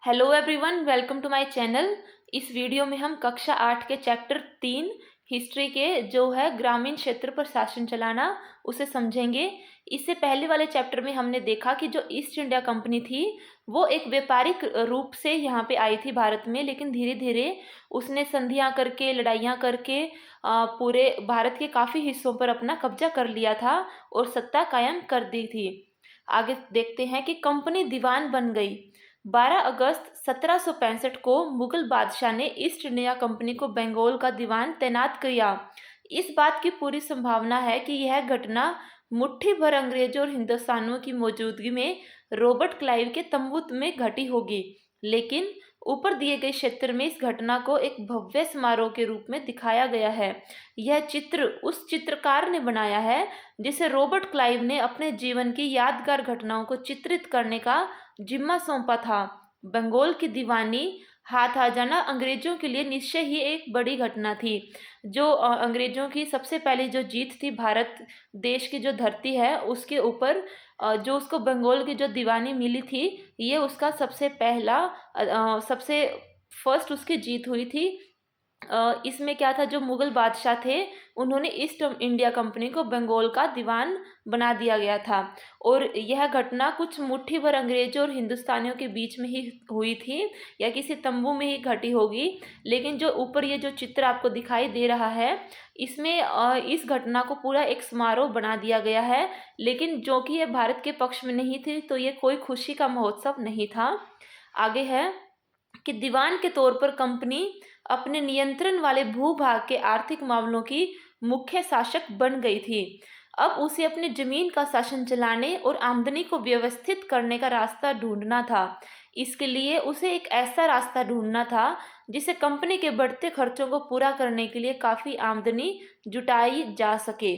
Hello everyone, welcome to my channel. इस video में हम कक्षा 8 के चैप्टर 3 हिस्ट्री के जो है ग्रामीण क्षेत्र पर शासन चलाना उसे समझेंगे। इससे पहले वाले चैप्टर में हमने देखा कि जो ईस्ट इंडिया कंपनी थी वो एक व्यापारिक रूप से यहाँ पे आई थी भारत में, लेकिन धीरे धीरे उसने संधियाँ करके लड़ाइयाँ करके पूरे भारत के काफ़ी हिस्सों पर अपना कब्जा कर लिया था और सत्ता कायम कर दी थी। आगे देखते हैं कि कंपनी दीवान बन गई। 12 अगस्त 1765 को मुगल बादशाह ने ईस्ट इंडिया कंपनी को बंगाल का दीवान तैनात किया। इस बात की पूरी संभावना है कि यह घटना मुट्ठी भर अंग्रेजों और हिंदुस्तानियों की मौजूदगी में रॉबर्ट क्लाइव के तंबू में घटी होगी, लेकिन ऊपर दिए गए क्षेत्र में इस घटना को एक भव्य समारोह के रूप में दिखाया गया है। यह चित्र उस चित्रकार ने बनाया है जिसे रॉबर्ट क्लाइव ने अपने जीवन की यादगार घटनाओं को चित्रित करने का जिम्मा सौंपा था। बंगाल की दीवानी हाथ आ जाना अंग्रेजों के लिए निश्चय ही एक बड़ी घटना थी। जो अंग्रेजों की सबसे पहली जो जीत थी भारत देश की जो धरती है उसके ऊपर, जो उसको बंगाल की जो दीवानी मिली थी, ये उसका सबसे पहला सबसे फर्स्ट उसकी जीत हुई थी। इसमें क्या था, जो मुगल बादशाह थे उन्होंने ईस्ट इंडिया कंपनी को बंगाल का दीवान बना दिया गया था और यह घटना कुछ मुट्ठी भर अंग्रेजों और हिंदुस्तानियों के बीच में ही हुई थी या किसी तंबू में ही घटी होगी। लेकिन जो ऊपर ये जो चित्र आपको दिखाई दे रहा है इसमें इस घटना को पूरा एक समारोह बना दिया गया है, लेकिन जो कि ये भारत के पक्ष में नहीं थी तो ये कोई खुशी का महोत्सव नहीं था। आगे है कि दीवान के तौर पर कंपनी अपने नियंत्रण वाले भूभाग के आर्थिक मामलों की मुख्य शासक बन गई थी। अब उसे अपनी जमीन का शासन चलाने और आमदनी को व्यवस्थित करने का रास्ता ढूंढना था। इसके लिए उसे एक ऐसा रास्ता ढूंढना था जिसे कंपनी के बढ़ते खर्चों को पूरा करने के लिए काफ़ी आमदनी जुटाई जा सके।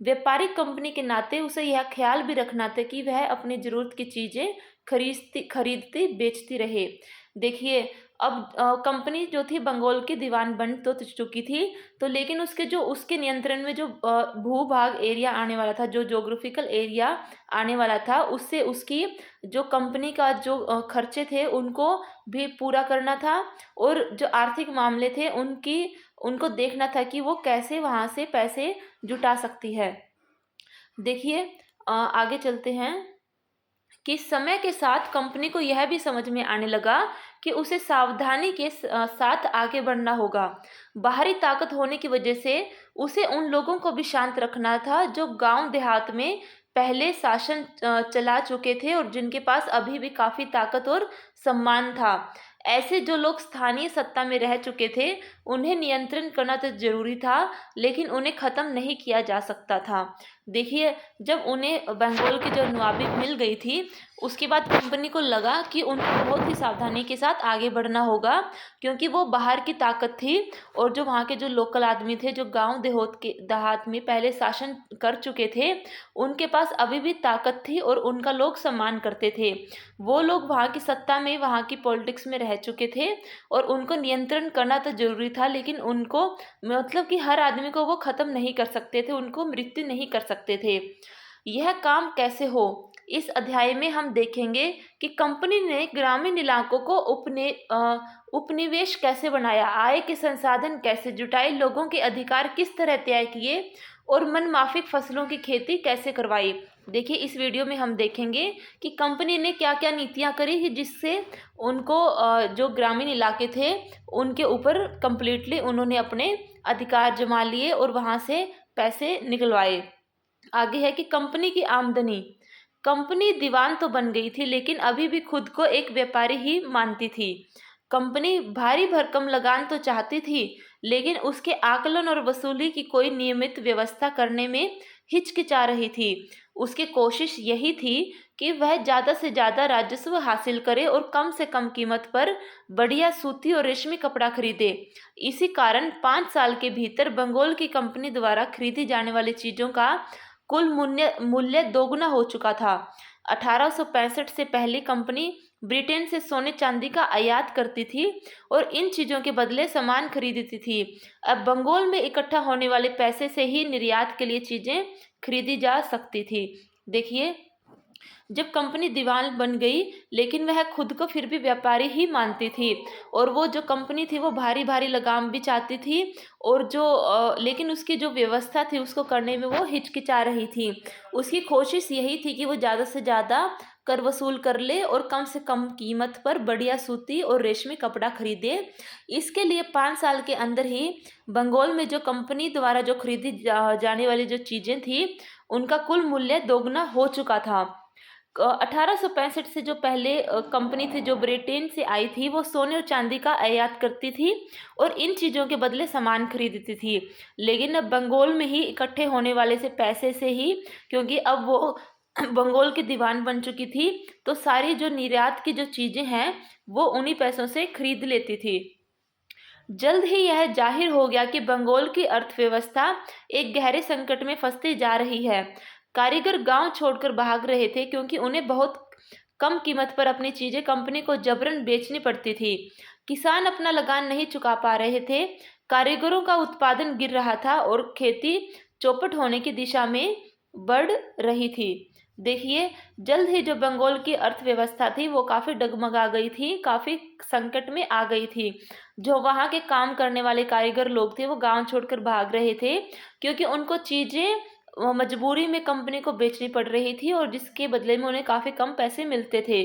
व्यापारिक कंपनी के नाते उसे यह ख्याल भी रखना था कि वह अपनी ज़रूरत की चीज़ें खरीदती बेचती रहे। देखिए, अब कंपनी जो थी बंगाल की दीवान बन तो चुकी थी, तो लेकिन उसके नियंत्रण में जो भूभाग एरिया आने वाला था, जो ज्योग्राफिकल एरिया आने वाला था, उससे उसकी जो कंपनी का जो खर्चे थे उनको भी पूरा करना था और जो आर्थिक मामले थे उनको देखना था कि वो कैसे वहाँ से पैसे जुटा सकती है। देखिए, आगे चलते हैं कि समय के साथ कंपनी को यह भी समझ में आने लगा कि उसे सावधानी के साथ आगे बढ़ना होगा। बाहरी ताकत होने की वजह से उसे उन लोगों को भी शांत रखना था जो गांव देहात में पहले शासन चला चुके थे और जिनके पास अभी भी काफ़ी ताकत और सम्मान था। ऐसे जो लोग स्थानीय सत्ता में रह चुके थे उन्हें नियंत्रण करना तो जरूरी था, लेकिन उन्हें ख़त्म नहीं किया जा सकता था। देखिए, जब उन्हें बंगाल की जो नवाबी मिल गई थी उसके बाद कंपनी को लगा कि उनको बहुत ही सावधानी के साथ आगे बढ़ना होगा, क्योंकि वो बाहर की ताकत थी और जो वहाँ के जो लोकल आदमी थे जो गांव देहात में पहले शासन कर चुके थे उनके पास अभी भी ताकत थी और उनका लोग सम्मान करते थे। वो लोग वहाँ की सत्ता में, वहाँ की पॉलिटिक्स में रह चुके थे और उनको नियंत्रण करना तो जरूरी था, लेकिन उनको मतलब कि हर आदमी को वो ख़त्म नहीं कर सकते थे, उनको मृत्यु नहीं कर सकते थे। यह काम कैसे हो, इस अध्याय में हम देखेंगे कि कंपनी ने ग्रामीण इलाकों को उपनिवेश कैसे बनाया, आय के संसाधन कैसे जुटाए, लोगों के अधिकार किस तरह तय किए और मनमाफिक फसलों की खेती कैसे करवाई। देखिए, इस वीडियो में हम देखेंगे कि कंपनी ने क्या क्या नीतियां करी कि जिससे उनको जो ग्रामीण इलाके थे उनके ऊपर कंप्लीटली उन्होंने अपने अधिकार जमा लिए और वहाँ से पैसे निकलवाए। आगे है कि कंपनी की आमदनी। कंपनी दीवान तो बन गई थी लेकिन अभी भी खुद को एक व्यापारी ही मानती थी। कंपनी भारी भरकम लगान तो चाहती थी, लेकिन उसके आकलन और वसूली की कोई नियमित व्यवस्था करने में हिचकिचा रही थी। उसकी कोशिश यही थी कि वह ज़्यादा से ज़्यादा राजस्व हासिल करे और कम से कम कीमत पर बढ़िया सूती और रेशमी कपड़ा खरीदे। इसी कारण 5 साल के भीतर बंगाल की कंपनी द्वारा खरीदी जाने वाली चीज़ों का कुल मूल्य दोगुना हो चुका था। 1865 से पहले कंपनी ब्रिटेन से सोने चांदी का आयात करती थी और इन चीज़ों के बदले सामान खरीदती थी। अब बंगाल में इकट्ठा होने वाले पैसे से ही निर्यात के लिए चीज़ें खरीदी जा सकती थी। देखिए, जब कंपनी दीवान बन गई, लेकिन वह खुद को फिर भी व्यापारी ही मानती थी और वो जो कंपनी थी वो भारी भारी लगाम भी चाहती थी और लेकिन उसकी जो व्यवस्था थी उसको करने में वो हिचकिचा रही थी। उसकी कोशिश यही थी कि वो ज़्यादा से ज़्यादा कर वसूल कर ले और कम से कम कीमत पर बढ़िया सूती और रेशमी कपड़ा खरीदे। इसके लिए 5 साल के अंदर ही बंगाल में जो कंपनी द्वारा जो खरीदी जाने वाली जो चीज़ें थी उनका कुल मूल्य दोगुना हो चुका था। 1865 से जो पहले कंपनी थी जो ब्रिटेन से आई थी वो सोने और चांदी का आयात करती थी और इन चीज़ों के बदले सामान खरीदती थी। लेकिन अब बंगाल में ही इकट्ठे होने वाले से पैसे से ही, क्योंकि अब वो बंगाल की दीवान बन चुकी थी, तो सारी जो निर्यात की जो चीज़ें हैं वो उन्हीं पैसों से खरीद लेती थी। जल्द ही यह जाहिर हो गया कि बंगाल की अर्थव्यवस्था एक गहरे संकट में फंसती जा रही है। कारीगर गांव छोड़कर भाग रहे थे क्योंकि उन्हें बहुत कम कीमत पर अपनी चीजें कंपनी को जबरन बेचनी पड़ती थी। किसान अपना लगान नहीं चुका पा रहे थे, कारीगरों का उत्पादन गिर रहा था और खेती चौपट होने की दिशा में बढ़ रही थी। देखिए, जल्द ही जो बंगाल की अर्थव्यवस्था थी वो काफ़ी डगमगा गई थी, काफ़ी संकट में आ गई थी। जो वहाँ के काम करने वाले कारीगर लोग थे वो गांव छोड़कर भाग रहे थे क्योंकि उनको चीज़ें मजबूरी में कंपनी को बेचनी पड़ रही थी और जिसके बदले में उन्हें काफ़ी कम पैसे मिलते थे।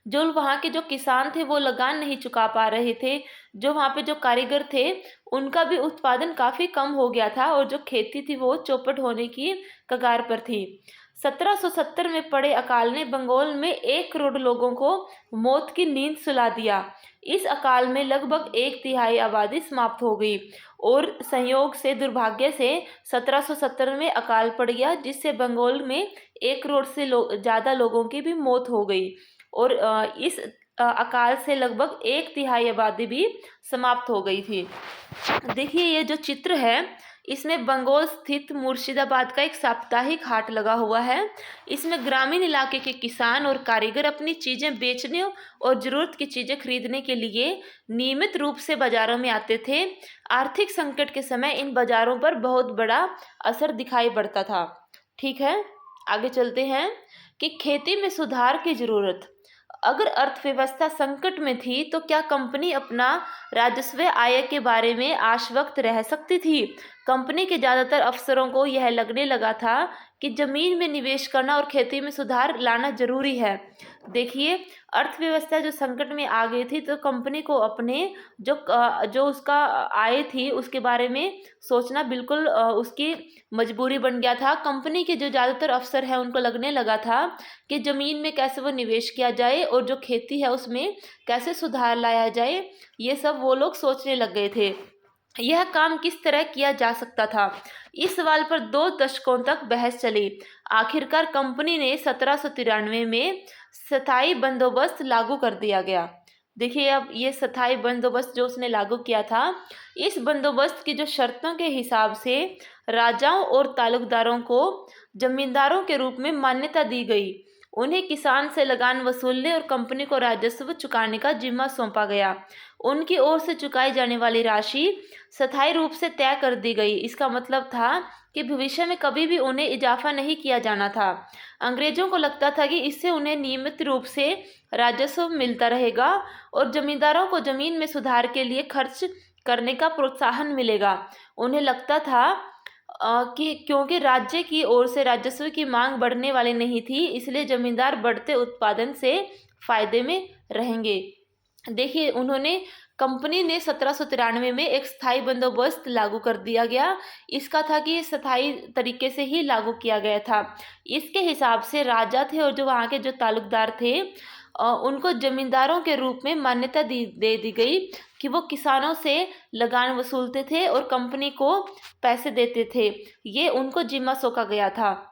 जो वहाँ के जो किसान थे वो लगान नहीं चुका पा रहे थे, जो वहाँ पे जो कारीगर थे उनका भी उत्पादन काफ़ी कम हो गया था और जो खेती थी वो चौपट होने की कगार पर थी। 1770 में पड़े अकाल ने बंगाल में 1 करोड़ लोगों को मौत की नींद सुला दिया। इस अकाल में लगभग 1/3 आबादी समाप्त हो गई और संयोग से, दुर्भाग्य से 1770 में अकाल पड़ गया जिससे बंगाल में 1 करोड़ से ज़्यादा लोगों की भी मौत हो गई और इस अकाल से लगभग 1/3 आबादी भी समाप्त हो गई थी। देखिए, ये जो चित्र है इसमें बंगाल स्थित मुर्शिदाबाद का एक साप्ताहिक हाट लगा हुआ है। इसमें ग्रामीण इलाके के किसान और कारीगर अपनी चीज़ें बेचने और ज़रूरत की चीज़ें खरीदने के लिए नियमित रूप से बाज़ारों में आते थे। आर्थिक संकट के समय इन बाज़ारों पर बहुत बड़ा असर दिखाई पड़ता था। ठीक है, आगे चलते हैं कि खेती में सुधार की ज़रूरत। अगर अर्थव्यवस्था संकट में थी तो क्या कंपनी अपना राजस्व आय के बारे में आश्वस्त रह सकती थी? कंपनी के ज़्यादातर अफसरों को यह लगने लगा था कि जमीन में निवेश करना और खेती में सुधार लाना जरूरी है। देखिए, अर्थव्यवस्था जो संकट में आ गई थी तो कंपनी को अपने जो उसका आय थी उसके बारे में सोचना बिल्कुल उसकी मजबूरी बन गया था। कंपनी के जो ज़्यादातर अफसर हैं उनको लगने लगा था कि ज़मीन में कैसे वो निवेश किया जाए और जो खेती है उसमें कैसे सुधार लाया जाए, ये सब वो लोग सोचने लग गए थे। यह काम किस तरह किया जा सकता था, इस सवाल पर 2 दशकों तक बहस चली। आखिरकार कंपनी ने 1793 में स्थायी बंदोबस्त लागू कर दिया गया। देखिए, अब ये स्थायी बंदोबस्त जो उसने लागू किया था, इस बंदोबस्त की जो शर्तों के हिसाब से राजाओं और तालुकदारों को जमींदारों के रूप में मान्यता दी गई। उन्हें किसान से लगान वसूलने और कंपनी को राजस्व चुकाने का जिम्मा सौंपा गया। उनकी ओर से चुकाई जाने वाली राशि स्थायी रूप से तय कर दी गई। इसका मतलब था कि भविष्य में कभी भी उन्हें इजाफा नहीं किया जाना था। अंग्रेजों को लगता था कि इससे उन्हें नियमित रूप से राजस्व मिलता रहेगा और जमींदारों को जमीन में सुधार के लिए खर्च करने का प्रोत्साहन मिलेगा। उन्हें लगता था कि क्योंकि राज्य की ओर से राजस्व की मांग बढ़ने वाली नहीं थी, इसलिए जमींदार बढ़ते उत्पादन से फायदे में रहेंगे। देखिए, कंपनी ने 1793 में एक स्थायी बंदोबस्त लागू कर दिया गया। इसका था कि ये स्थायी तरीके से ही लागू किया गया था। इसके हिसाब से राजा थे और जो वहाँ के जो तालुकदार थे उनको जमींदारों के रूप में मान्यता दे दी गई कि वो किसानों से लगान वसूलते थे और कंपनी को पैसे देते थे। ये उनको जिम्मा सौंपा गया था।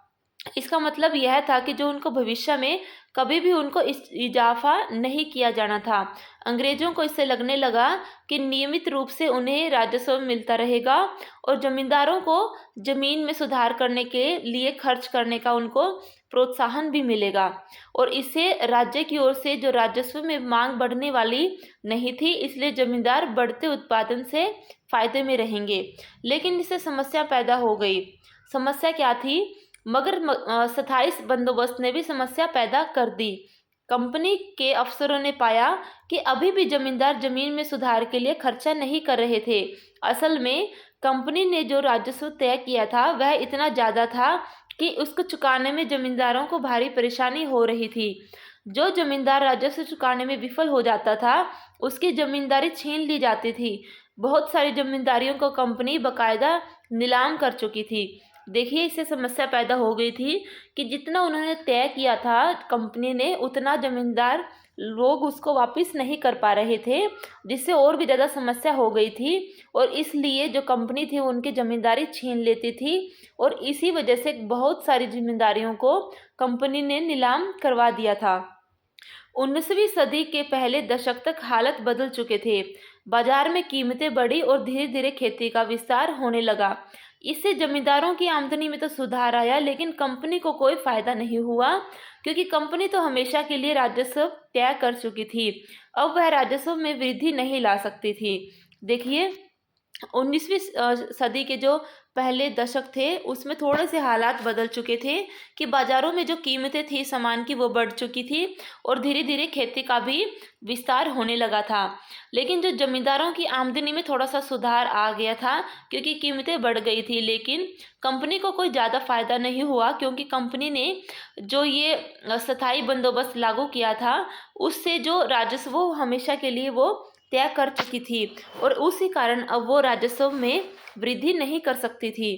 इसका मतलब यह था कि जो उनको भविष्य में कभी भी उनको इजाफा नहीं किया जाना था। अंग्रेजों को इससे लगने लगा कि नियमित रूप से उन्हें राजस्व मिलता रहेगा और जमींदारों को जमीन में सुधार करने के लिए खर्च करने का उनको प्रोत्साहन भी मिलेगा और इससे राज्य की ओर से जो राजस्व में मांग बढ़ने वाली नहीं थी, इसलिए जमींदार बढ़ते उत्पादन से फायदे में रहेंगे। लेकिन इससे समस्या पैदा हो गई। समस्या क्या थी? मगर स्थायी बंदोबस्त ने भी समस्या पैदा कर दी। कंपनी के अफसरों ने पाया कि अभी भी जमींदार जमीन में सुधार के लिए खर्चा नहीं कर रहे थे। असल में कंपनी ने जो राजस्व तय किया था वह इतना ज़्यादा था कि उसको चुकाने में जमींदारों को भारी परेशानी हो रही थी। जो जमींदार राजस्व चुकाने में विफल हो जाता था उसकी जमींदारी छीन ली जाती थी। बहुत सारी जमींदारियों को कंपनी बाकायदा नीलाम कर चुकी थी। देखिए, इससे समस्या पैदा हो गई थी कि जितना उन्होंने तय किया था कंपनी ने, उतना जमींदार लोग उसको वापस नहीं कर पा रहे थे, जिससे और भी ज़्यादा समस्या हो गई थी। और इसलिए जो कंपनी थी उनकी ज़मींदारी छीन लेती थी और इसी वजह से बहुत सारी ज़मींदारियों को कंपनी ने नीलाम करवा दिया था। 19वीं सदी के पहले दशक तक हालत बदल चुके थे। बाजार में कीमतें बढ़ी और धीरे धीरे खेती का विस्तार होने लगा। इससे जमींदारों की आमदनी में तो सुधार आया, लेकिन कंपनी को कोई फायदा नहीं हुआ, क्योंकि कंपनी तो हमेशा के लिए राजस्व तय कर चुकी थी। अब वह राजस्व में वृद्धि नहीं ला सकती थी। देखिए, 19वीं सदी के जो पहले दशक थे उसमें थोड़े से हालात बदल चुके थे कि बाज़ारों में जो कीमतें थी सामान की वो बढ़ चुकी थी और धीरे धीरे खेती का भी विस्तार होने लगा था। लेकिन जो जमींदारों की आमदनी में थोड़ा सा सुधार आ गया था क्योंकि कीमतें बढ़ गई थी, लेकिन कंपनी को कोई ज़्यादा फ़ायदा नहीं हुआ, क्योंकि कंपनी ने जो ये स्थायी बंदोबस्त लागू किया था उससे जो राजस्व वो हमेशा के लिए वो तय कर चुकी थी और उसी कारण अब वो राजस्व में वृद्धि नहीं कर सकती थी।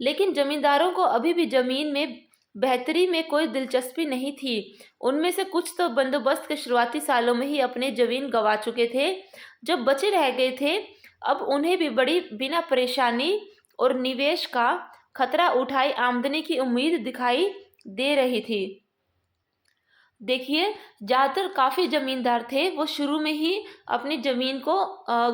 लेकिन जमींदारों को अभी भी जमीन में बेहतरी में कोई दिलचस्पी नहीं थी। उनमें से कुछ तो बंदोबस्त के शुरुआती सालों में ही अपने जमीन गंवा चुके थे। जो बचे रह गए थे अब उन्हें भी बड़ी बिना परेशानी और निवेश का खतरा उठाई आमदनी की उम्मीद दिखाई दे रही थी। देखिए, ज़्यादातर काफ़ी ज़मींदार थे वो शुरू में ही अपनी ज़मीन को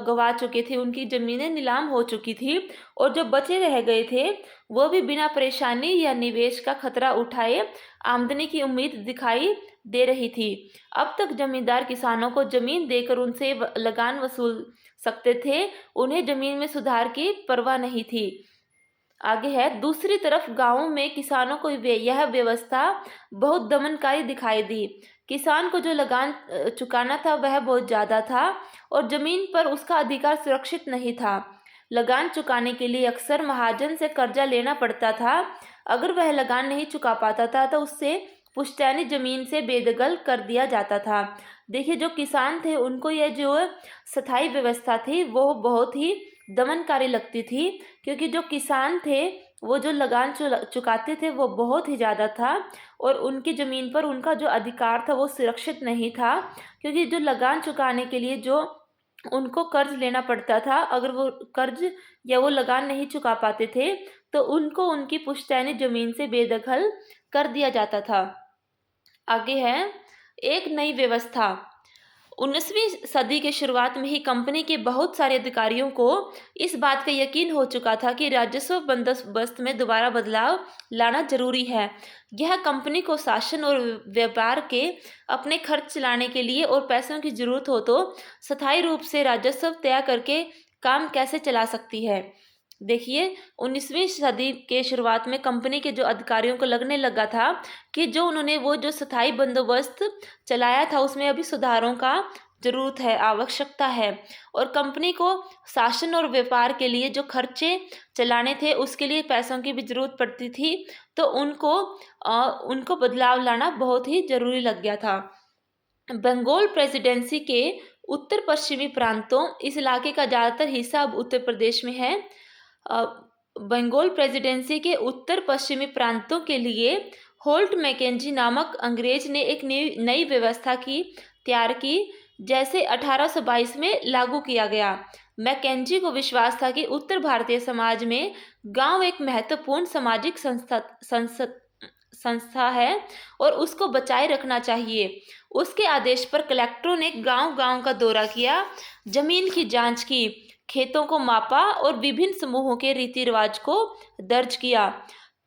गंवा चुके थे, उनकी ज़मीनें नीलाम हो चुकी थी और जो बचे रह गए थे वो भी बिना परेशानी या निवेश का खतरा उठाए आमदनी की उम्मीद दिखाई दे रही थी। अब तक ज़मींदार किसानों को ज़मीन देकर उनसे लगान वसूल सकते थे, उन्हें ज़मीन में सुधार की परवाह नहीं थी। आगे है, दूसरी तरफ गांवों में किसानों को यह व्यवस्था बहुत दमनकारी दिखाई दी। किसान को जो लगान चुकाना था वह बहुत ज़्यादा था और ज़मीन पर उसका अधिकार सुरक्षित नहीं था। लगान चुकाने के लिए अक्सर महाजन से कर्जा लेना पड़ता था। अगर वह लगान नहीं चुका पाता था तो उससे पुश्तैनी ज़मीन से बेदखल कर दिया जाता था। देखिए, जो किसान थे उनको यह जो स्थायी व्यवस्था थी वो बहुत ही दमनकारी लगती थी, क्योंकि जो किसान थे वो जो लगान चुकाते थे वो बहुत ही ज़्यादा था और उनकी ज़मीन पर उनका जो अधिकार था वो सुरक्षित नहीं था, क्योंकि जो लगान चुकाने के लिए जो उनको कर्ज लेना पड़ता था, अगर वो कर्ज या वो लगान नहीं चुका पाते थे तो उनको उनकी पुश्तैनी ज़मीन से बेदखल कर दिया जाता था। आगे है, एक नई व्यवस्था। 19वीं सदी के शुरुआत में ही कंपनी के बहुत सारे अधिकारियों को इस बात का यकीन हो चुका था कि राजस्व बंदोबस्त में दोबारा बदलाव लाना जरूरी है। यह कंपनी को शासन और व्यापार के अपने खर्च चलाने के लिए और पैसों की जरूरत हो तो स्थायी रूप से राजस्व तय करके काम कैसे चला सकती है। देखिए, 19वीं सदी के शुरुआत में कंपनी के जो अधिकारियों को लगने लगा था कि जो उन्होंने वो जो स्थायी बंदोबस्त चलाया था उसमें अभी सुधारों का ज़रूरत है, आवश्यकता है, और कंपनी को शासन और व्यापार के लिए जो खर्चे चलाने थे उसके लिए पैसों की भी ज़रूरत पड़ती थी, तो उनको बदलाव लाना बहुत ही ज़रूरी लग गया था। बंगाल प्रेसिडेंसी के उत्तर पश्चिमी प्रांतों, इस इलाके का ज़्यादातर हिस्सा अब उत्तर प्रदेश में है। बंगाल प्रेसिडेंसी के उत्तर पश्चिमी प्रांतों के लिए होल्ट मैकेंजी नामक अंग्रेज ने एक नई व्यवस्था तैयार की, जैसे 1822 में लागू किया गया। मैकेंजी को विश्वास था कि उत्तर भारतीय समाज में गांव एक महत्वपूर्ण सामाजिक संस्था है और उसको बचाए रखना चाहिए। उसके आदेश पर कलेक्टरों ने गांव-गांव का दौरा किया, जमीन की जांच की, खेतों को मापा और विभिन्न समूहों के रीति रिवाज को दर्ज किया।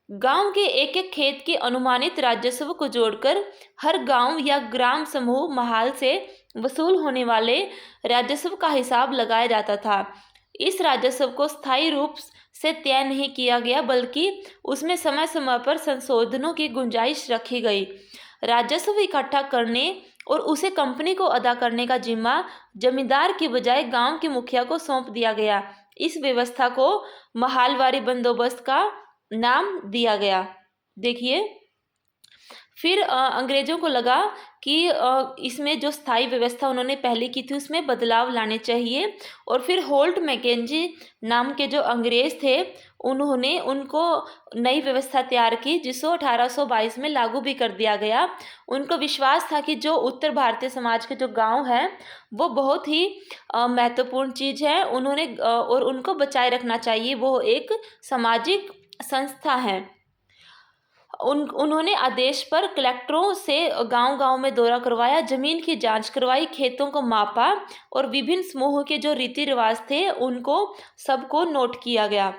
गांव के एक एक खेत के अनुमानित राजस्व को जोड़कर हर गांव या ग्राम समूह महाल से वसूल होने वाले राजस्व का हिसाब लगाया जाता था। इस राजस्व को स्थायी रूप से तय नहीं किया गया, बल्कि उसमें समय समय पर संशोधनों की गुंजाइश रखी गई। राजस्व इकट्ठा करने और उसे कंपनी को अदा करने का जिम्मा जमींदार की बजाय गांव के मुखिया को सौंप दिया गया। इस व्यवस्था को महालवारी बंदोबस्त का नाम दिया गया। देखिए, फिर अंग्रेज़ों को लगा कि इसमें जो स्थायी व्यवस्था उन्होंने पहले की थी उसमें बदलाव लाने चाहिए, और फिर होल्ट मैकेंजी नाम के जो अंग्रेज़ थे उन्होंने उनको नई व्यवस्था तैयार की, जिसको 1822 में लागू भी कर दिया गया। उनको विश्वास था कि जो उत्तर भारतीय समाज के जो गांव हैं वो बहुत ही महत्वपूर्ण चीज़ है, और उनको बचाए रखना चाहिए, वो एक सामाजिक संस्था है। उन्होंने आदेश पर कलेक्टरों से गांव-गांव में दौरा करवाया, जमीन की जांच करवाई, खेतों को मापा, और विभिन्न समूहों के जो रीति रिवाज थे उनको सबको नोट किया गया।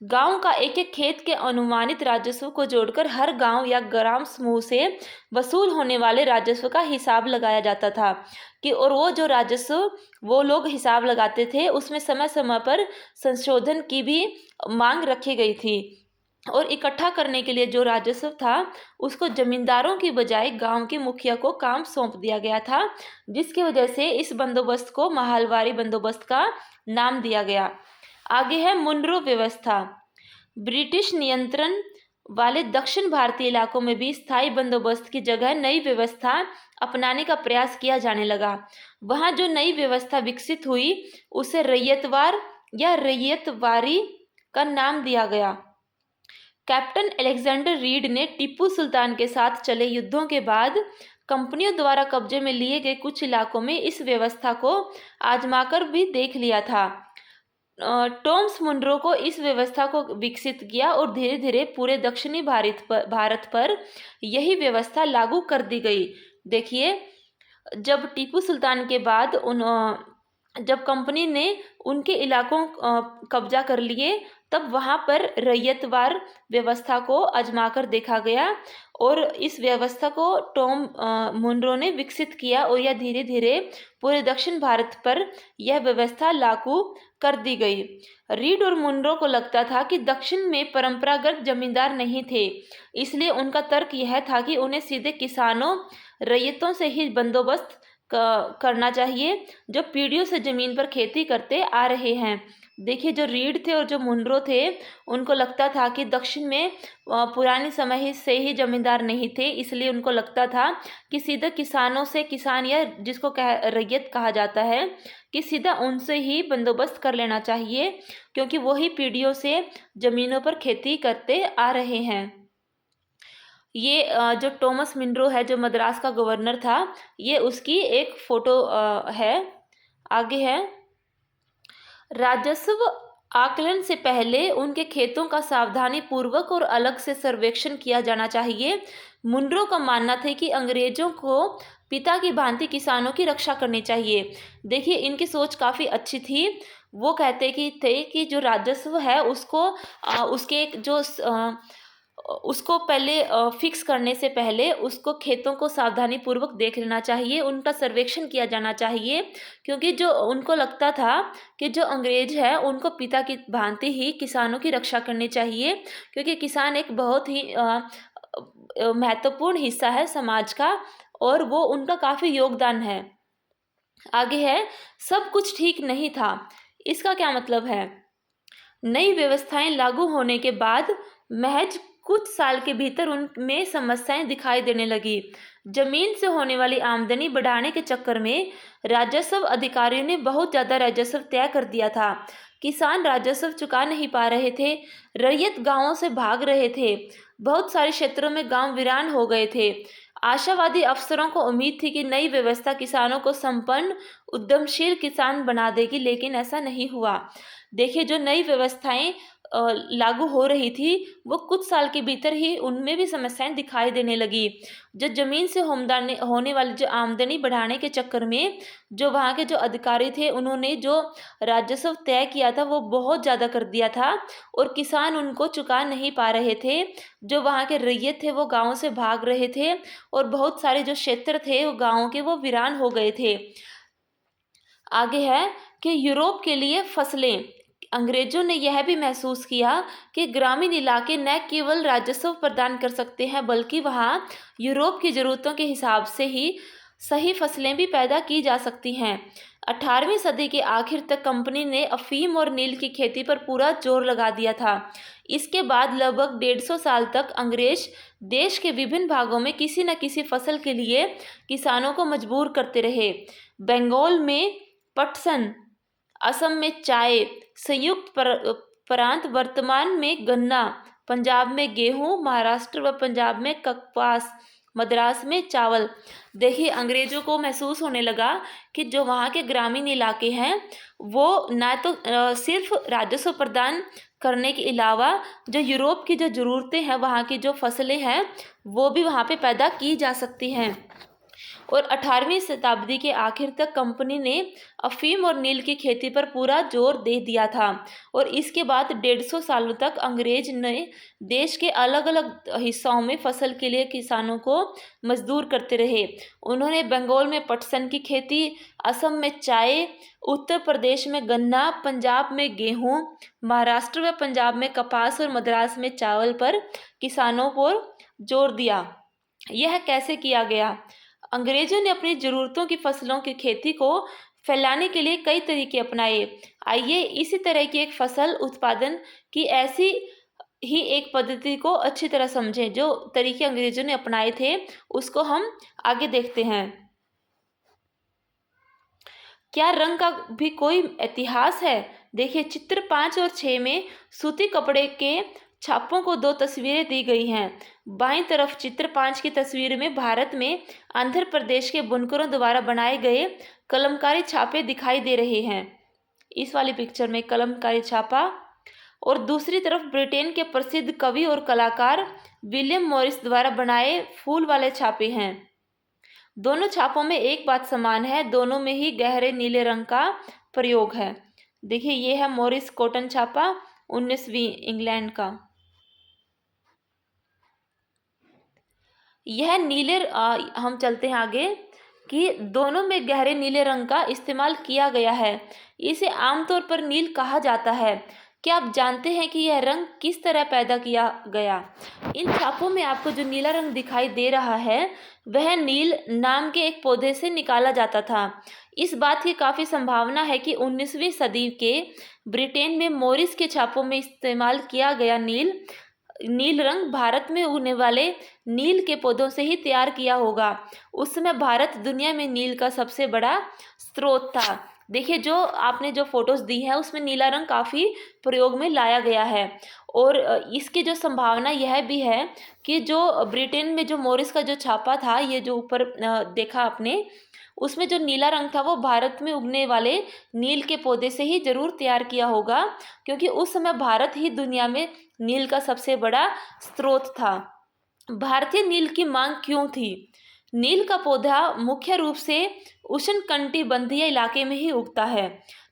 गांव का एक एक खेत के अनुमानित राजस्व को जोड़कर हर गांव या ग्राम समूह से वसूल होने वाले राजस्व का हिसाब लगाया जाता था कि, और वो जो राजस्व वो लोग हिसाब लगाते थे उसमें समय समय पर संशोधन की भी मांग रखी गई थी। और इकट्ठा करने के लिए जो राजस्व था उसको जमींदारों की बजाय गांव के मुखिया को काम सौंप दिया गया था, जिसकी वजह से इस बंदोबस्त को महालवारी बंदोबस्त का नाम दिया गया। आगे है मुनरो व्यवस्था। ब्रिटिश नियंत्रण वाले दक्षिण भारतीय इलाकों में भी स्थायी बंदोबस्त की जगह नई व्यवस्था अपनाने का प्रयास किया जाने लगा। वहाँ जो नई व्यवस्था विकसित हुई उसे रैयतवार या रैयतवारी का नाम दिया गया। कैप्टन अलेक्जेंडर रीड ने टीपू सुल्तान के साथ चले युद्धों के बाद कंपनियों द्वारा कब्जे में लिए गए कुछ इलाकों में इस व्यवस्था को आजमाकर भी देख लिया था। टॉमस मुनरो को इस व्यवस्था को विकसित किया और धीरे धीरे पूरे दक्षिणी भारत पर यही व्यवस्था लागू कर दी गई। देखिए, जब टीपू सुल्तान के बाद जब कंपनी ने उनके इलाकों कब्जा कर लिए, तब वहाँ पर रैयतवार व्यवस्था को आजमाकर देखा गया, और इस व्यवस्था को टॉम मुनरो ने विकसित किया, और यह धीरे धीरे पूरे दक्षिण भारत पर यह व्यवस्था लागू कर दी गई। रीड और मुनरो को लगता था कि दक्षिण में परंपरागत जमींदार नहीं थे, इसलिए उनका तर्क यह था कि उन्हें सीधे किसानों रैयतों से ही बंदोबस्त करना चाहिए, जो पीढ़ियों से ज़मीन पर खेती करते आ रहे हैं। देखिए, जो रीड थे और जो मुनरो थे उनको लगता था कि दक्षिण में पुराने समय से ही जमींदार नहीं थे, इसलिए उनको लगता था कि सीधा किसानों से, किसान या जिसको रैयत कहा जाता है, कि सीधा उनसे ही बंदोबस्त कर लेना चाहिए, क्योंकि वही पीढ़ियों से ज़मीनों पर खेती करते आ रहे हैं। ये जो टॉमस मुनरो है, जो मद्रास का गवर्नर था, ये उसकी एक फ़ोटो है। आगे है, राजस्व आकलन से पहले उनके खेतों का सावधानी पूर्वक और अलग से सर्वेक्षण किया जाना चाहिए। मुनरो का मानना था कि अंग्रेजों को पिता की भांति किसानों की रक्षा करनी चाहिए। देखिए, इनकी सोच काफ़ी अच्छी थी। वो कहते कि जो राजस्व है उसको उसके एक जो उसको पहले फिक्स करने से पहले उसको खेतों को सावधानी पूर्वक देख लेना चाहिए, उनका सर्वेक्षण किया जाना चाहिए, क्योंकि जो उनको लगता था कि जो अंग्रेज है उनको पिता की भांति ही किसानों की रक्षा करनी चाहिए, क्योंकि किसान एक बहुत ही महत्वपूर्ण हिस्सा है समाज का, और वो उनका काफ़ी योगदान है। आगे है, सब कुछ ठीक नहीं था। इसका क्या मतलब है? नई व्यवस्थाएं लागू होने के बाद महज कुछ साल के भीतर उनमें समस्याएं दिखाई देने लगी। जमीन से होने वाली आमदनी बढ़ाने के चक्कर में राजस्व अधिकारियों ने बहुत ज़्यादा राजस्व तय कर दिया था। किसान राजस्व चुका नहीं पा रहे थे, रैयत गांवों से भाग रहे थे, बहुत सारे क्षेत्रों में गांव वीरान हो गए थे। आशावादी अफसरों को उम्मीद थी कि नई व्यवस्था किसानों को संपन्न उद्यमशील किसान बना देगी, लेकिन ऐसा नहीं हुआ। देखिए, जो नई व्यवस्थाएं लागू हो रही थी वो कुछ साल के भीतर ही उनमें भी समस्याएं दिखाई देने लगी। जो ज़मीन से होने वाली जो आमदनी बढ़ाने के चक्कर में जो वहाँ के जो अधिकारी थे उन्होंने जो राजस्व तय किया था वो बहुत ज़्यादा कर दिया था, और किसान उनको चुका नहीं पा रहे थे। जो वहाँ के रैयत थे वो गाँव से भाग रहे थे, और बहुत सारे जो क्षेत्र थे वो गाँव के वो वीरान हो गए थे। आगे है कि यूरोप के लिए फसलें, अंग्रेजों ने यह भी महसूस किया कि ग्रामीण इलाके न केवल राजस्व प्रदान कर सकते हैं बल्कि वहाँ यूरोप की ज़रूरतों के हिसाब से ही सही फसलें भी पैदा की जा सकती हैं। 18वीं सदी के आखिर तक कंपनी ने अफीम और नील की खेती पर पूरा जोर लगा दिया था। इसके बाद लगभग 150 साल तक अंग्रेज देश के विभिन्न भागों में किसी न किसी फसल के लिए किसानों को मजबूर करते रहे। बंगाल में पटसन, असम में चाय, संयुक्त प्रांत वर्तमान में गन्ना, पंजाब में गेहूं, महाराष्ट्र व पंजाब में कपास, मद्रास में चावल। देखिए, अंग्रेजों को महसूस होने लगा कि जो वहाँ के ग्रामीण इलाके हैं वो ना तो सिर्फ राजस्व प्रदान करने के अलावा जो यूरोप की जो ज़रूरतें हैं, वहाँ की जो फसलें हैं वो भी वहाँ पे पैदा की जा सकती हैं। और 18वीं शताब्दी के आखिर तक कंपनी ने अफीम और नील की खेती पर पूरा जोर दे दिया था और इसके बाद 150 सालों तक अंग्रेज ने देश के अलग अलग हिस्सों में फसल के लिए किसानों को मजदूर करते रहे। उन्होंने बंगाल में पटसन की खेती, असम में चाय, उत्तर प्रदेश में गन्ना, पंजाब में गेहूं, महाराष्ट्र व पंजाब में कपास और मद्रास में चावल पर किसानों पर जोर दिया। यह कैसे किया गया? अंग्रेजों ने अपनी ज़रूरतों की फसलों की खेती को फैलाने के लिए कई तरीके अपनाए। आइए इसी तरह की एक फसल उत्पादन की ऐसी ही एक पद्धति को अच्छी तरह समझें। जो तरीके अंग्रेजों ने अपनाए थे उसको हम आगे देखते हैं। क्या रंग का भी कोई इतिहास है? देखिए, चित्र 5 और 6 में सूती कपड़े के छापों को 2 तस्वीरें दी गई हैं। बाईं तरफ चित्र 5 की तस्वीर में भारत में आंध्र प्रदेश के बुनकरों द्वारा बनाए गए कलमकारी छापे दिखाई दे रहे हैं। इस वाली पिक्चर में कलमकारी छापा। और दूसरी तरफ ब्रिटेन के प्रसिद्ध कवि और कलाकार विलियम मॉरिस द्वारा बनाए फूल वाले छापे हैं। दोनों छापों में एक बात समान है, दोनों में ही गहरे नीले रंग का प्रयोग है। देखिए, ये है मॉरिस कॉटन छापा 19वीं इंग्लैंड का। यह हम चलते हैं आगे कि दोनों में गहरे नीले रंग का इस्तेमाल किया गया है। इसे आमतौर पर नील कहा जाता है। क्या आप जानते हैं कि यह रंग किस तरह पैदा किया गया? इन छापों में आपको जो नीला रंग दिखाई दे रहा है वह नील नाम के एक पौधे से निकाला जाता था। इस बात की काफ़ी संभावना है कि 19वीं सदी के ब्रिटेन में मॉरिस के छापों में इस्तेमाल किया गया नील रंग भारत में उगने वाले नील के पौधों से ही तैयार किया होगा। उस समय भारत दुनिया में नील का सबसे बड़ा स्रोत था। देखिए, जो आपने जो फोटोज़ दी है उसमें नीला रंग काफ़ी प्रयोग में लाया गया है। और इसकी जो संभावना यह भी है कि जो ब्रिटेन में जो मॉरिस का जो छापा था, ये जो ऊपर देखा आपने, उसमें जो नीला रंग था वो भारत में उगने वाले नील के पौधे से ही जरूर तैयार किया होगा, क्योंकि उस समय भारत ही दुनिया में नील का सबसे बड़ा स्रोत था। भारतीय नील की मांग क्यों थी? नील का पौधा मुख्य रूप से उष्णकटिबंधीय इलाके में ही उगता है।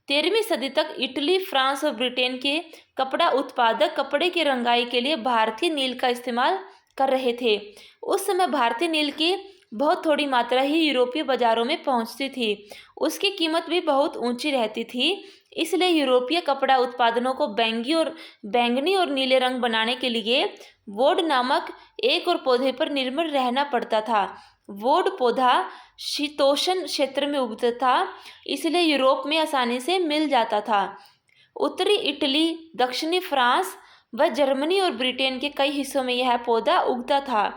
13वीं सदी तक इटली, फ्रांस और ब्रिटेन के कपड़ा उत्पादक कपड़े की रंगाई के लिए भारतीय नील का इस्तेमाल कर रहे थे। उस समय भारतीय नील की बहुत थोड़ी मात्रा ही यूरोपीय बाजारों में पहुंचती थी। उसकी कीमत भी बहुत ऊंची रहती थी। इसलिए यूरोपीय कपड़ा उत्पादनों को बैंगनी और नीले रंग बनाने के लिए वोड नामक एक और पौधे पर निर्भर रहना पड़ता था। वोड पौधा शीतोष्ण क्षेत्र में उगता था, इसलिए यूरोप में आसानी से मिल जाता था। उत्तरी इटली, दक्षिणी फ्रांस व जर्मनी और ब्रिटेन के कई हिस्सों में यह पौधा उगता था।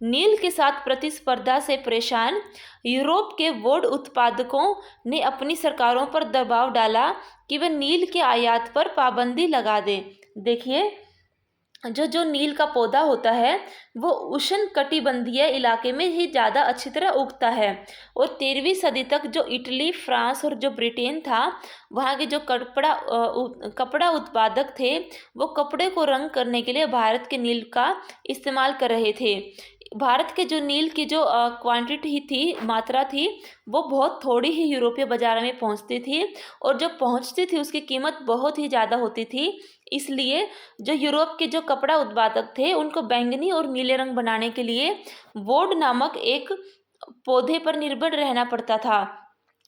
नील के साथ प्रतिस्पर्धा से परेशान यूरोप के वोड उत्पादकों ने अपनी सरकारों पर दबाव डाला कि वे नील के आयात पर पाबंदी लगा दें। देखिए, जो नील का पौधा होता है वो उष्णकटिबंधीय इलाके में ही ज़्यादा अच्छी तरह उगता है। और 13वीं सदी तक जो इटली, फ्रांस और जो ब्रिटेन था, वहाँ के जो कपड़ा उत्पादक थे वो कपड़े को रंग करने के लिए भारत के नील का इस्तेमाल कर रहे थे। भारत के जो नील की जो क्वांटिटी थी, मात्रा थी, वो बहुत थोड़ी ही यूरोपीय बाजार में पहुंचती थी और जो पहुंचती थी उसकी कीमत बहुत ही ज़्यादा होती थी। इसलिए जो यूरोप के जो कपड़ा उत्पादक थे उनको बैंगनी और नीले रंग बनाने के लिए वोड नामक एक पौधे पर निर्भर रहना पड़ता था।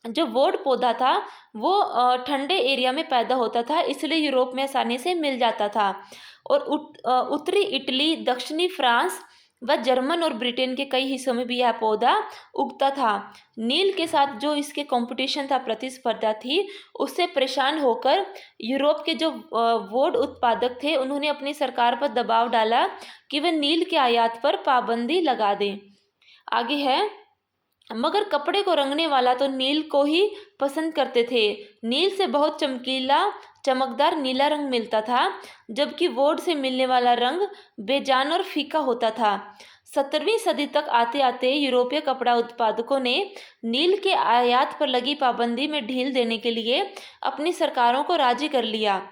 जो वोड पौधा था वो ठंडे एरिया में पैदा होता था, इसलिए यूरोप में आसानी से मिल जाता था। और उत्तरी इटली, दक्षिणी फ्रांस व जर्मन और ब्रिटेन के कई हिस्सों में भी यह पौधा उगता था। नील के साथ जो इसके कंपटीशन था, प्रतिस्पर्धा थी, उससे परेशान होकर यूरोप के जो वोड उत्पादक थे, उन्होंने अपनी सरकार पर दबाव डाला कि वे नील के आयात पर पाबंदी लगा दें। आगे है, मगर कपड़े को रंगने वाला तो नील को ही पसंद करते थे। नील से बहुत चमकीला, चमकदार नीला रंग मिलता था, जबकि वोड से मिलने वाला रंग बेजान और फीका होता था। 17वीं सदी तक आते आते यूरोपीय कपड़ा उत्पादकों ने नील के आयात पर लगी पाबंदी में ढील देने के लिए अपनी सरकारों को राजी कर लिया।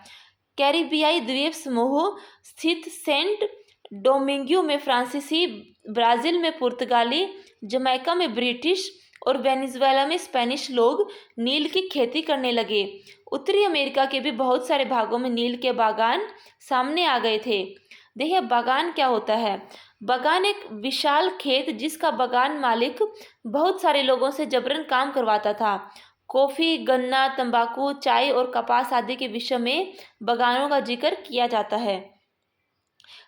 कैरिबियाई द्वीप समूह स्थित सेंट डोमिंगो में फ्रांसीसी, ब्राज़ील में पुर्तगाली, जमैका में ब्रिटिश और वेनेजुएला में स्पेनिश लोग नील की खेती करने लगे। उत्तरी अमेरिका के भी बहुत सारे भागों में नील के बागान सामने आ गए थे। देखिए, बागान क्या होता है? बागान एक विशाल खेत जिसका बागान मालिक बहुत सारे लोगों से जबरन काम करवाता था। कॉफ़ी, गन्ना, तंबाकू, चाय और कपास आदि के विषय में बागानों का जिक्र किया जाता है।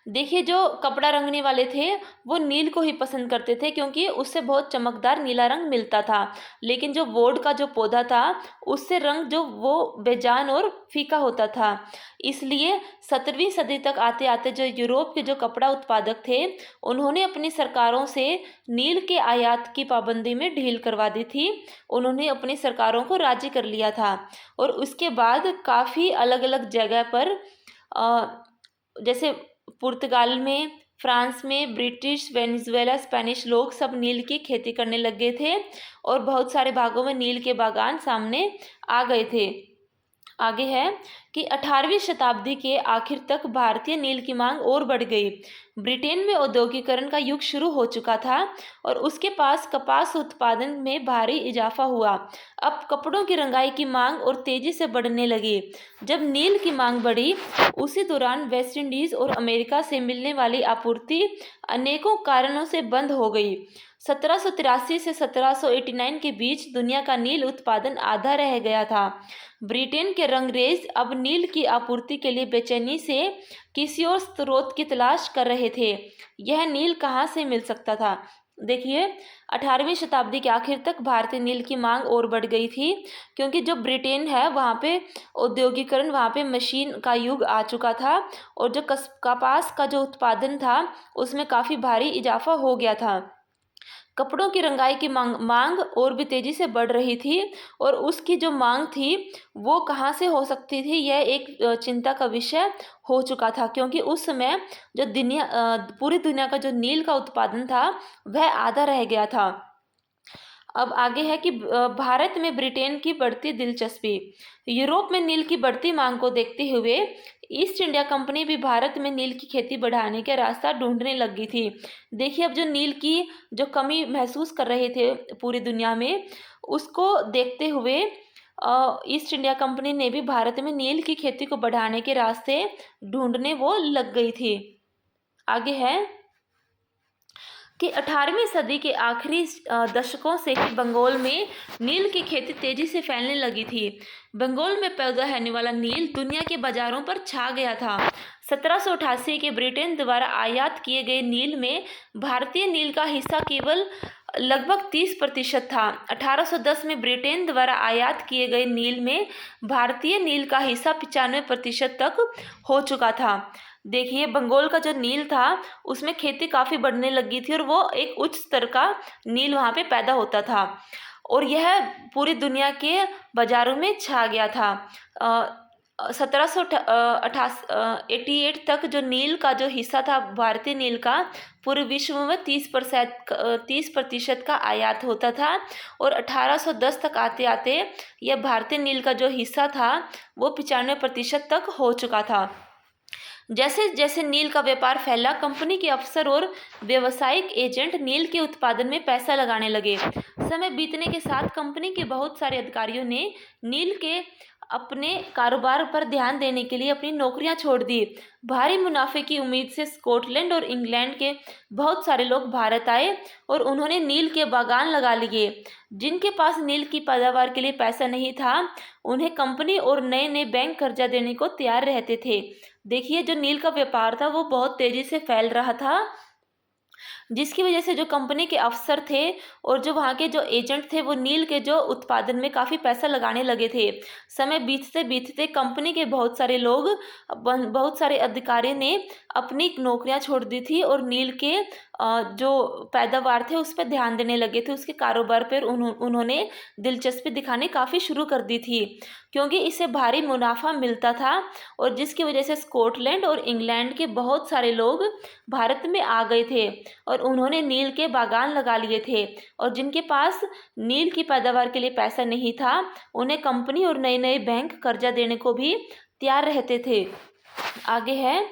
देखिए, जो कपड़ा रंगने वाले थे वो नील को ही पसंद करते थे, क्योंकि उससे बहुत चमकदार नीला रंग मिलता था। लेकिन जो वोड का जो पौधा था, उससे रंग जो वो बेजान और फीका होता था। इसलिए 17वीं सदी तक आते आते जो यूरोप के जो कपड़ा उत्पादक थे, उन्होंने अपनी सरकारों से नील के आयात की पाबंदी में ढील करवा दी थी। उन्होंने अपनी सरकारों को राजी कर लिया था। और उसके बाद काफ़ी अलग अलग जगह पर जैसे पुर्तगाल में, फ्रांस में, ब्रिटिश, वेनेजुएला, स्पेनिश लोग सब नील की खेती करने लग गए थे और बहुत सारे भागों में नील के बागान सामने आ गए थे। आगे है कि 18वीं शताब्दी के आखिर तक भारतीय नील की मांग और बढ़ गई। ब्रिटेन में औद्योगिकरण का युग शुरू हो चुका था और उसके पास कपास उत्पादन में भारी इजाफा हुआ। अब कपड़ों की रंगाई की मांग और तेजी से बढ़ने लगी। जब नील की मांग बढ़ी, उसी दौरान वेस्ट इंडीज और अमेरिका से मिलने वाली आपूर्ति अनेकों कारणों से बंद हो गई। 1783 से 1789 के बीच दुनिया का नील उत्पादन आधा रह गया था। ब्रिटेन के रंगरेज अब नील की आपूर्ति के लिए बेचैनी से किसी और स्रोत की तलाश कर रहे थे। यह नील कहाँ से मिल सकता था? देखिए, 18वीं शताब्दी के आखिर तक भारतीय नील की मांग और बढ़ गई थी, क्योंकि जो ब्रिटेन है वहाँ पे औद्योगिकरण, वहाँ पे मशीन का युग आ चुका था और जो कपास का जो उत्पादन था उसमें काफ़ी भारी इजाफा हो गया था। कपड़ों की रंगाई की मांग और भी तेज़ी से बढ़ रही थी और उसकी जो मांग थी वो कहाँ से हो सकती थी, यह एक चिंता का विषय हो चुका था, क्योंकि उस समय जो पूरी दुनिया का जो नील का उत्पादन था वह आधा रह गया था। अब आगे है कि भारत में ब्रिटेन की बढ़ती दिलचस्पी। यूरोप में नील की बढ़ती मांग को देखते हुए ईस्ट इंडिया कंपनी भी भारत में नील की खेती बढ़ाने का रास्ता ढूंढने लगी थी। देखिए, अब जो नील की जो कमी महसूस कर रहे थे पूरी दुनिया में, उसको देखते हुए ईस्ट इंडिया कंपनी ने भी भारत में नील की खेती को बढ़ाने के रास्ते ढूंढने वो लग गई थी। आगे है कि 18वीं सदी के आखिरी दशकों से ही बंगाल में नील की खेती तेजी से फैलने लगी थी। बंगाल में पैदा होने वाला नील दुनिया के बाजारों पर छा गया था। 1788 के ब्रिटेन द्वारा आयात किए गए नील में भारतीय नील का हिस्सा केवल लगभग 30% था। 1810 में ब्रिटेन द्वारा आयात किए गए नील में भारतीय नील का हिस्सा 95% तक हो चुका था। देखिए, बंगाल का जो नील था उसमें खेती काफ़ी बढ़ने लगी थी और वो एक उच्च स्तर का नील वहाँ पे पैदा होता था और यह पूरी दुनिया के बाज़ारों में छा गया था। 1788 तक जो नील का जो हिस्सा था भारतीय नील का, पूरे विश्व में 30% का आयात होता था और 1810 तक आते आते यह भारतीय नील का जो हिस्सा था वो 95% तक हो चुका था। जैसे जैसे नील का व्यापार फैला, कंपनी के अफसर और व्यावसायिक एजेंट नील के उत्पादन में पैसा लगाने लगे। समय बीतने के साथ कंपनी के बहुत सारे अधिकारियों ने नील के अपने कारोबार पर ध्यान देने के लिए अपनी नौकरियां छोड़ दी। भारी मुनाफे की उम्मीद से स्कॉटलैंड और इंग्लैंड के बहुत सारे लोग भारत आए और उन्होंने नील के बागान लगा लिए। जिनके पास नील की पैदावार के लिए पैसा नहीं था, उन्हें कंपनी और नए नए बैंक कर्जा देने को तैयार रहते थे। देखिए, जो नील का व्यापार था वो बहुत तेजी से फैल रहा था, जिसकी वजह से जो कंपनी के अफसर थे और जो वहाँ के जो एजेंट थे वो नील के जो उत्पादन में काफ़ी पैसा लगाने लगे थे। समय बीतते बीतते कंपनी के बहुत सारे लोग, बहुत सारे अधिकारी ने अपनी नौकरियां छोड़ दी थी और नील के जो पैदावार थे उस पर ध्यान देने लगे थे। उसके कारोबार पर उन्होंने दिलचस्पी दिखानी काफ़ी शुरू कर दी थी, क्योंकि इससे भारी मुनाफा मिलता था और जिसकी वजह से स्कॉटलैंड और इंग्लैंड के बहुत सारे लोग भारत में आ गए थे और उन्होंने नील के बागान लगा लिए थे। और जिनके पास नील की पैदावार के लिए पैसा नहीं था, उन्हें कंपनी और नए नए बैंक कर्जा देने को भी तैयार रहते थे। आगे है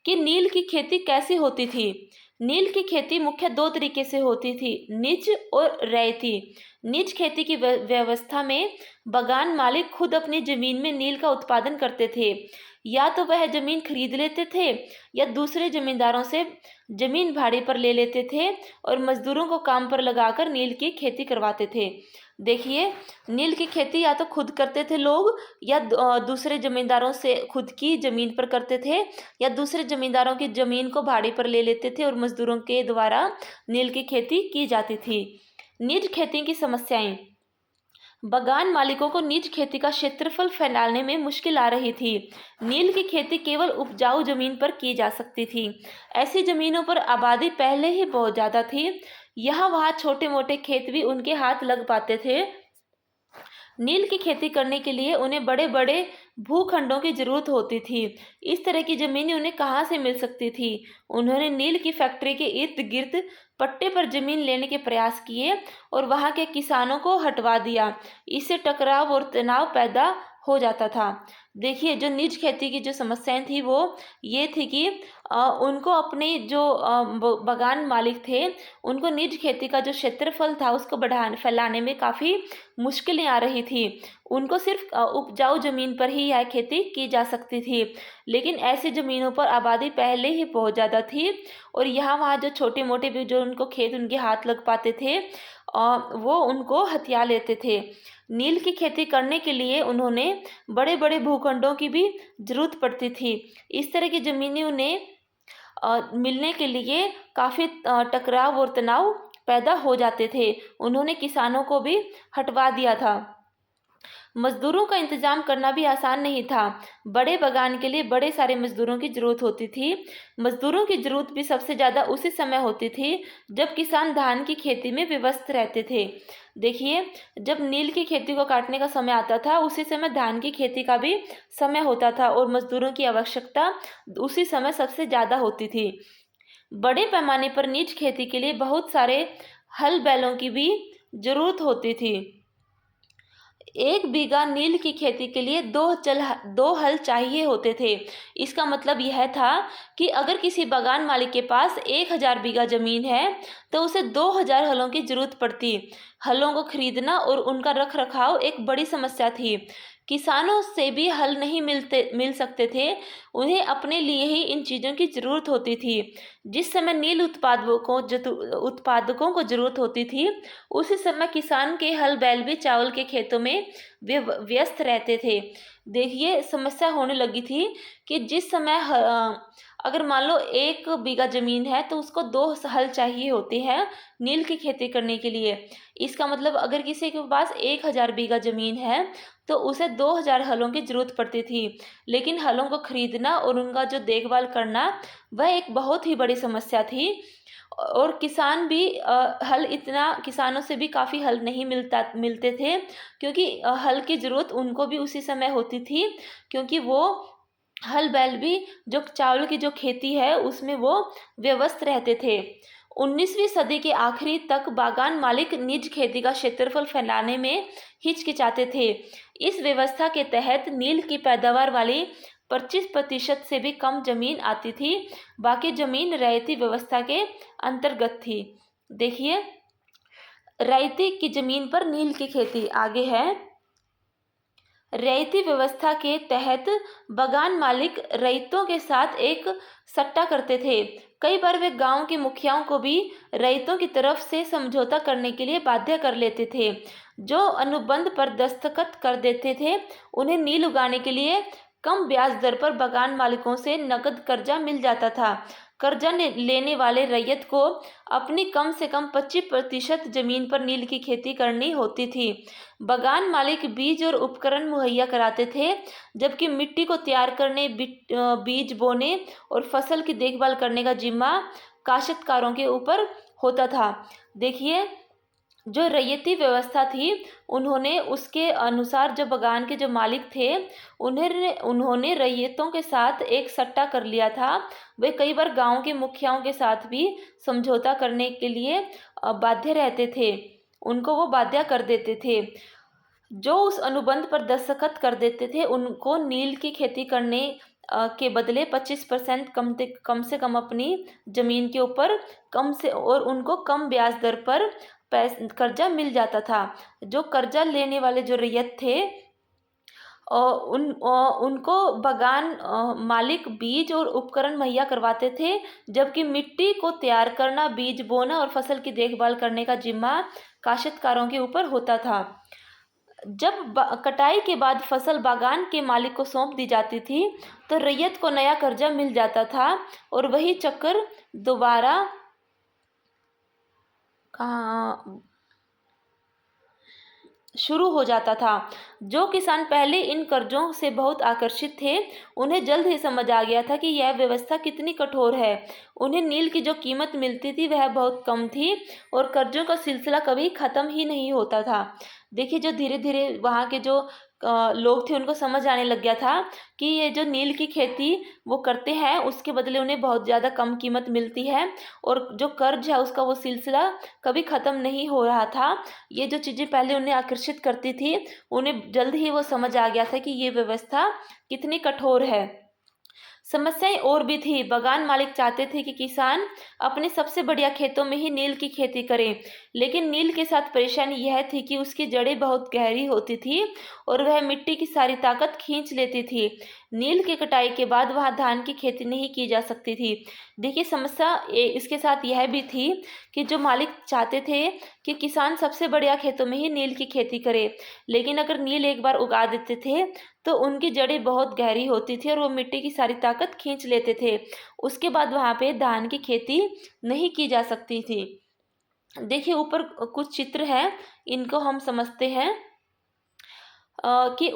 कि नील की खेती कैसे होती थी। नील की खेती मुख्य दो तरीके से होती थी, निज और रैयती। निज खेती की व्यवस्था में बागान मालिक खुद अपनी जमीन में नील का उत्पादन करते थे। या तो वह जमीन खरीद लेते थे या दूसरे जमींदारों से जमीन भाड़े पर ले लेते थे और मजदूरों को काम पर लगाकर नील की खेती करवाते थे। देखिए, नील की खेती या तो खुद करते थे लोग या दूसरे जमींदारों से खुद की ज़मीन पर करते थे या दूसरे जमींदारों की ज़मीन को भाड़े पर ले लेते थे और मजदूरों के द्वारा नील की खेती की जाती थी। निज खेती की समस्याएं। बागान मालिकों को निज खेती का क्षेत्रफल फैलाने में मुश्किल आ रही थी। नील की खेती केवल उपजाऊ जमीन पर की जा सकती थी। ऐसी जमीनों पर आबादी पहले ही बहुत ज़्यादा थी। यहाँ वहाँ छोटे मोटे खेत भी उनके हाथ लग पाते थे। नील की खेती करने के लिए उन्हें बड़े बड़े भूखंडों की जरूरत होती थी। इस तरह की जमीनें उन्हें कहाँ से मिल सकती थी। उन्होंने नील की फैक्ट्री के इर्द गिर्द पट्टे पर जमीन लेने के प्रयास किए और वहाँ के किसानों को हटवा दिया। इससे टकराव और तनाव पैदा हो जाता था। देखिए, जो निज खेती की जो समस्याएं थी वो ये थी कि उनको अपने जो बागान मालिक थे, उनको निज खेती का जो क्षेत्रफल था उसको बढ़ाने फैलाने में काफ़ी मुश्किलें आ रही थी। उनको सिर्फ उपजाऊ ज़मीन पर ही यह खेती की जा सकती थी, लेकिन ऐसी ज़मीनों पर आबादी पहले ही बहुत ज़्यादा थी और यहाँ वहाँ जो छोटे मोटे भी जो उनको खेत उनके हाथ लग पाते थे, वो उनको हथिया लेते थे। नील की खेती करने के लिए उन्होंने बड़े बड़े भूखंडों की भी जरूरत पड़ती थी। इस तरह की ज़मीनें उन्हें मिलने के लिए काफ़ी टकराव और तनाव पैदा हो जाते थे। उन्होंने किसानों को भी हटवा दिया था। मजदूरों का इंतजाम करना भी आसान नहीं था। बड़े बागान के लिए बड़े सारे मजदूरों की जरूरत होती थी। मजदूरों की जरूरत भी सबसे ज़्यादा उसी समय होती थी जब किसान धान की खेती में व्यस्त रहते थे। देखिए, जब नील की खेती को काटने का समय आता था, उसी समय धान की खेती का भी समय होता था और मजदूरों की आवश्यकता उसी समय सबसे ज़्यादा होती थी। बड़े पैमाने पर निज खेती के लिए बहुत सारे हल बैलों की भी जरूरत होती थी। 1 बीघा नील की खेती के लिए 2 हल चाहिए होते थे। इसका मतलब यह था कि अगर किसी बागान मालिक के पास 1000 बीघा जमीन है तो उसे 2000 हलों की जरूरत पड़ती। हलों को खरीदना और उनका रख रखाव एक बड़ी समस्या थी। किसानों से भी हल नहीं मिल सकते थे। उन्हें अपने लिए ही इन चीज़ों की ज़रूरत होती थी। जिस समय नील उत्पादकों को ज़रूरत होती थी, उसी समय किसान के हल बैल भी चावल के खेतों में व्यस्त रहते थे। देखिए, समस्या होने लगी थी कि जिस समय अगर मान लो 1 बीघा ज़मीन है तो उसको 2 हल चाहिए होते हैं नील की खेती करने के लिए। इसका मतलब अगर किसी के पास 1000 बीघा ज़मीन है तो उसे 2000 हलों की ज़रूरत पड़ती थी। लेकिन हलों को खरीदना और उनका जो देखभाल करना, वह एक बहुत ही बड़ी समस्या थी। और किसान भी हल इतना किसानों से भी काफ़ी हल नहीं मिलते थे, क्योंकि हल की ज़रूरत उनको भी उसी समय होती थी, क्योंकि वो हल बैल भी जो चावल की जो खेती है उसमें वो व्यस्त रहते थे। 19वीं सदी के आखिरी तक बागान मालिक निज खेती का क्षेत्रफल फैलाने में हिचकिचाते थे। इस व्यवस्था के तहत नील की पैदावार वाली 25% से भी कम जमीन आती थी। बाकी जमीन रैयती व्यवस्था के अंतर्गत थी। देखिए, रैयती की जमीन पर नील की खेती आगे है। रैयती व्यवस्था के तहत बागान मालिक रैयतों के साथ एक सट्टा करते थे। कई बार वे गांव के मुखियाओं को भी रैयतों की तरफ से समझौता करने के लिए बाध्य कर लेते थे। जो अनुबंध पर दस्तखत कर देते थे उन्हें नील उगाने के लिए कम ब्याज दर पर बागान मालिकों से नकद कर्जा मिल जाता था। कर्जा लेने वाले रैयत को अपनी कम से कम 25% जमीन पर नील की खेती करनी होती थी। बागान मालिक बीज और उपकरण मुहैया कराते थे, जबकि मिट्टी को तैयार करने, बीज बोने और फसल की देखभाल करने का जिम्मा काश्तकारों के ऊपर होता था। देखिए, जो रैयती व्यवस्था थी, उन्होंने उसके अनुसार जो बागान के जो मालिक थे उन्होंने रैयतों के साथ एक सट्टा कर लिया था। वे कई बार गांव के मुखियाओं के साथ भी समझौता करने के लिए बाध्य रहते थे, उनको वो बाध्य कर देते थे। जो उस अनुबंध पर दस्तखत कर देते थे उनको नील की खेती करने के बदले 25% कम से कम अपनी ज़मीन के ऊपर उनको कम ब्याज दर पर कर्जा मिल जाता था। जो कर्जा लेने वाले जो रैयत थे उनको बागान मालिक बीज और उपकरण मुहैया करवाते थे, जबकि मिट्टी को तैयार करना, बीज बोना और फसल की देखभाल करने का जिम्मा काश्तकारों के ऊपर होता था। जब कटाई के बाद फसल बागान के मालिक को सौंप दी जाती थी तो रैयत को नया कर्जा मिल जाता था और वही चक्र दोबारा शुरू हो जाता था। जो किसान पहले इन कर्जों से बहुत आकर्षित थे, उन्हें जल्द ही समझ आ गया था कि यह व्यवस्था कितनी कठोर है। उन्हें नील की जो कीमत मिलती थी वह बहुत कम थी और कर्जों का सिलसिला कभी ख़त्म ही नहीं होता था। देखिए, जो धीरे धीरे वहाँ के जो लोग थे उनको समझ आने लग गया था कि ये जो नील की खेती वो करते हैं उसके बदले उन्हें बहुत ज़्यादा कम कीमत मिलती है और जो कर्ज है उसका वो सिलसिला कभी ख़त्म नहीं हो रहा था। ये जो चीज़ें पहले उन्हें आकर्षित करती थी, उन्हें जल्द ही वो समझ आ गया था कि ये व्यवस्था कितनी कठोर है। समस्याएं और भी थी। बागान मालिक चाहते थे कि किसान अपने सबसे बढ़िया खेतों में ही नील की खेती करें, लेकिन नील के साथ परेशानी यह थी कि उसकी जड़ें बहुत गहरी होती थी और वह मिट्टी की सारी ताकत खींच लेती थी। नील की कटाई के बाद वहाँ धान की खेती नहीं की जा सकती थी। देखिए, समस्या इसके साथ यह भी थी कि जो मालिक चाहते थे कि किसान सबसे बढ़िया खेतों में ही नील की खेती करे, लेकिन अगर नील एक बार उगा देते थे तो उनकी जड़ें बहुत गहरी होती थी और वो मिट्टी की सारी ताकत खींच लेते थे। उसके बाद वहाँ पे धान की खेती नहीं की जा सकती थी। देखिए, ऊपर कुछ चित्र है, इनको हम समझते हैं कि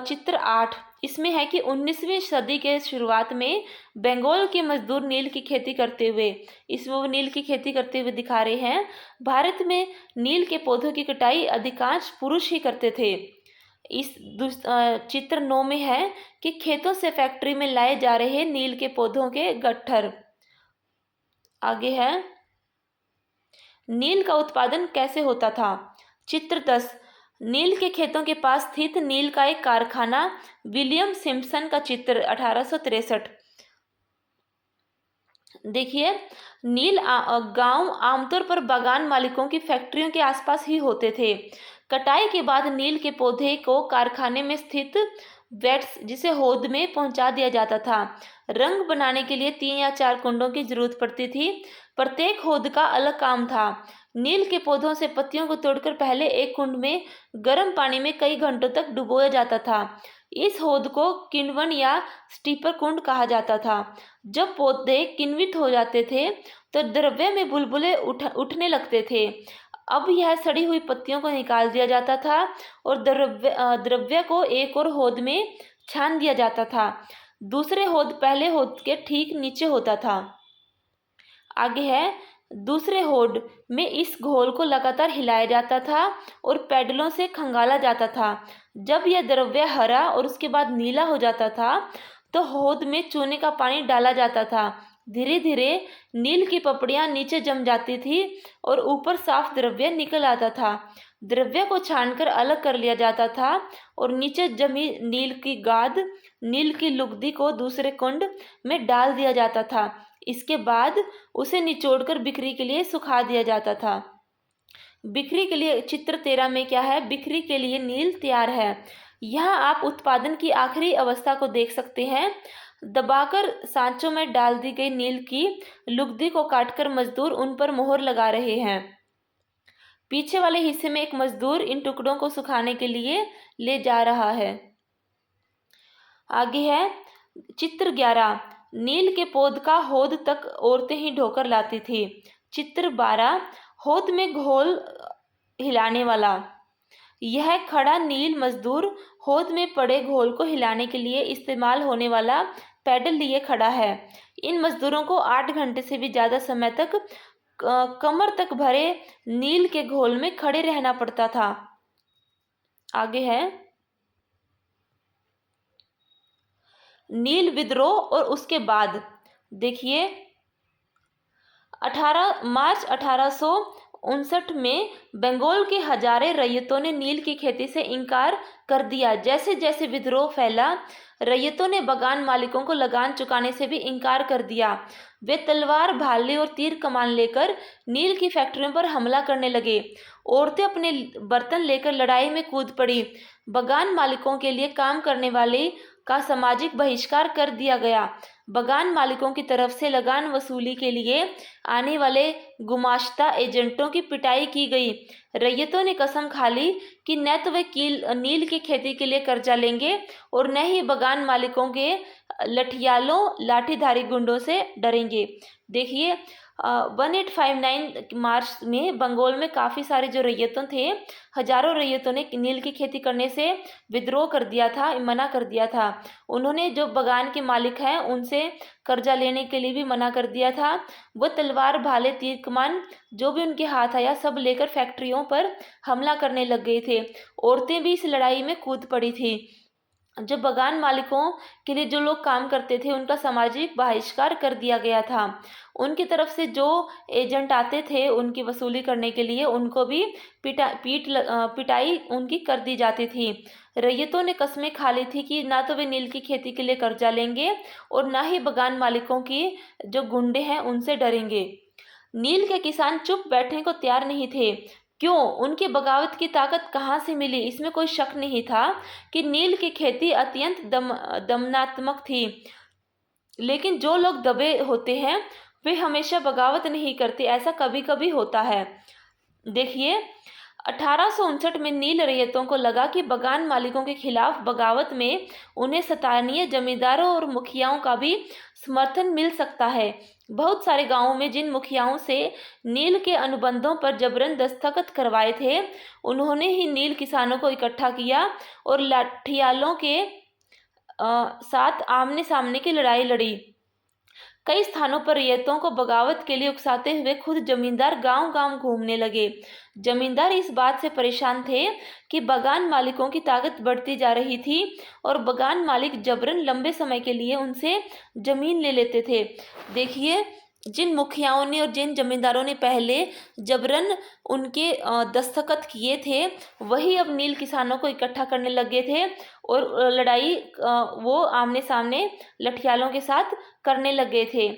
चित्र 8 इसमें है कि 19वीं सदी के शुरुआत में बंगाल के मजदूर नील की खेती करते हुए, इसमें वो नील की खेती करते हुए दिखा रहे हैं। भारत में नील के पौधों की कटाई अधिकांश पुरुष ही करते थे। इस चित्र 9 में है कि खेतों से फैक्ट्री में लाए जा रहे नील के पौधों के गट्ठर। आगे है, नील का उत्पादन कैसे होता था। चित्र 10 नील के खेतों के पास स्थित नील का एक कारखाना, विलियम सिम्पसन का चित्र 1863। देखिए, नील गांव आमतौर पर बागान मालिकों की फैक्ट्रियों के आसपास ही होते थे। कटाई के बाद नील के पौधे को कारखाने में स्थित वेट्स जिसे होद में पहुंचा दिया जाता था। रंग बनाने के लिए 3 या 4 कुंडों की जरूरत पड़ती थी। प्रत्येक होद का अलग काम था। नील के पौधों से पत्तियों को तोड़कर पहले एक कुंड में गर्म पानी में कई घंटों तक डुबोया जाता था। इस होद को किण्वन या स्टीपर कुंड कहा जाता था। जब पौधे किण्वित हो जाते थे तो द्रव्य में बुलबुले उठने लगते थे। अब यह सड़ी हुई पत्तियों को निकाल दिया जाता था और द्रव्य को एक और होद में छान दिया जाता था। दूसरे होद पहले होद के ठीक नीचे होता था। आगे है, दूसरे होद में इस घोल को लगातार हिलाया जाता था और पैडलों से खंगाला जाता था। जब यह द्रव्य हरा और उसके बाद नीला हो जाता था तो होद में चूने का पानी डाला जाता था। धीरे धीरे नील की पपड़ियां नीचे जम जाती थी और ऊपर साफ द्रव्य निकल आता था। द्रव्य को छानकर अलग कर लिया जाता था और नीचे जमी नील की गाद, नील की लुगदी को दूसरे कुंड में डाल दिया जाता था। इसके बाद उसे निचोड़कर बिक्री के लिए सुखा दिया जाता था। बिक्री के लिए चित्र 13 में क्या है, बिक्री के लिए नील तैयार है। यहाँ आप उत्पादन की आखिरी अवस्था को देख सकते हैं। दबाकर सांचों में डाल दी गई नील की लुगदी को काटकर मजदूर उन पर मोहर लगा रहे हैं। पीछे वाले हिस्से में एक मजदूर इन टुकड़ों को सुखाने के लिए ले जा रहा है। आगे है चित्र 11, नील के पौध का होद तक औरतें ही ढोकर लाती थी। चित्र 12, होद में घोल हिलाने वाला। यह खड़ा नील मजदूर होद में पड़े घोल को हिलाने के लिए इस्तेमाल होने वाला पैडल लिए खड़ा है। इन मजदूरों को 8 घंटे से भी ज़्यादा समय तक कमर तक भरे नील के घोल में खड़े रहना पड़ता था। आगे है नील विद्रोह और उसके बाद। देखिए 18 मार्च 1859 में बंगाल के हजारे रैयतों ने नील की खेती से इनकार कर दिया। जैसे जैसे विद्रोह फैला, रैयतों ने बगान मालिकों को लगान चुकाने से भी इनकार कर दिया। वे तलवार, भाले और तीर कमान लेकर नील की फैक्ट्रियों पर हमला करने लगे। औरतें अपने बर्तन लेकर लड़ाई में कूद पड़ी। बगान मालिकों के लिए काम करने वाले का सामाजिक बहिष्कार कर दिया गया। बगान मालिकों की तरफ से लगान वसूली के लिए आने वाले गुमाश्ता एजेंटों की पिटाई की गई। रैयतों ने कसम खा ली कि न तो वे नील की खेती के लिए कर्जा लेंगे और न ही बगान मालिकों के लठियालों, लाठीधारी गुंडों से डरेंगे। देखिए 1859 मार्च में बंगाल में काफ़ी सारे जो रैयतों थे, हजारों रैयतों ने नील की खेती करने से विद्रोह कर दिया था, मना कर दिया था। उन्होंने जो बगान के मालिक हैं उनसे कर्जा लेने के लिए भी मना कर दिया था। वो तलवार, भाले, तीर कमान जो भी उनके हाथ आया सब लेकर फैक्ट्रियों पर हमला करने लग गए थे। औरतें भी इस लड़ाई में कूद पड़ी थी। जो बगान मालिकों के लिए जो लोग काम करते थे उनका सामाजिक बहिष्कार कर दिया गया था। उनकी तरफ से जो एजेंट आते थे उनकी वसूली करने के लिए उनको भी पिटाई उनकी कर दी जाती थी। रैयतों ने कस्में खा ली थी कि ना तो वे नील की खेती के लिए कर्जा लेंगे और ना ही बगान मालिकों की जो गुंडे हैं उनसे डरेंगे। नील के किसान चुप बैठने को तैयार नहीं थे। क्यों? उनकी बगावत की ताकत कहाँ से मिली? इसमें कोई शक नहीं था कि नील की खेती अत्यंत दमनात्मक थी। लेकिन जो लोग दबे होते हैं वे हमेशा बगावत नहीं करते, ऐसा कभी कभी होता है। देखिए 1859 में नील रैयतों को लगा कि बगान मालिकों के खिलाफ बगावत में उन्हें स्थानीय जमींदारों और मुखियाओं का भी समर्थन मिल सकता है। बहुत सारे गांवों में जिन मुखियाओं से नील के अनुबंधों पर जबरन दस्तखत करवाए थे उन्होंने ही नील किसानों को इकट्ठा किया और लाठियालों के साथ आमने सामने की लड़ाई लड़ी। कई स्थानों पर रैयतों को बगावत के लिए उकसाते हुए खुद जमींदार गांव-गांव घूमने लगे। जमींदार इस बात से परेशान थे कि बगान मालिकों की ताकत बढ़ती जा रही थी और बगान मालिक जबरन लंबे समय के लिए उनसे जमीन ले लेते थे। देखिए जिन मुखियाओं ने और जिन जमींदारों ने पहले जबरन उनके दस्तखत किए थे वही अब नील किसानों को इकट्ठा करने लगे थे और लड़ाई वो आमने सामने लठियालों के साथ करने लगे थे।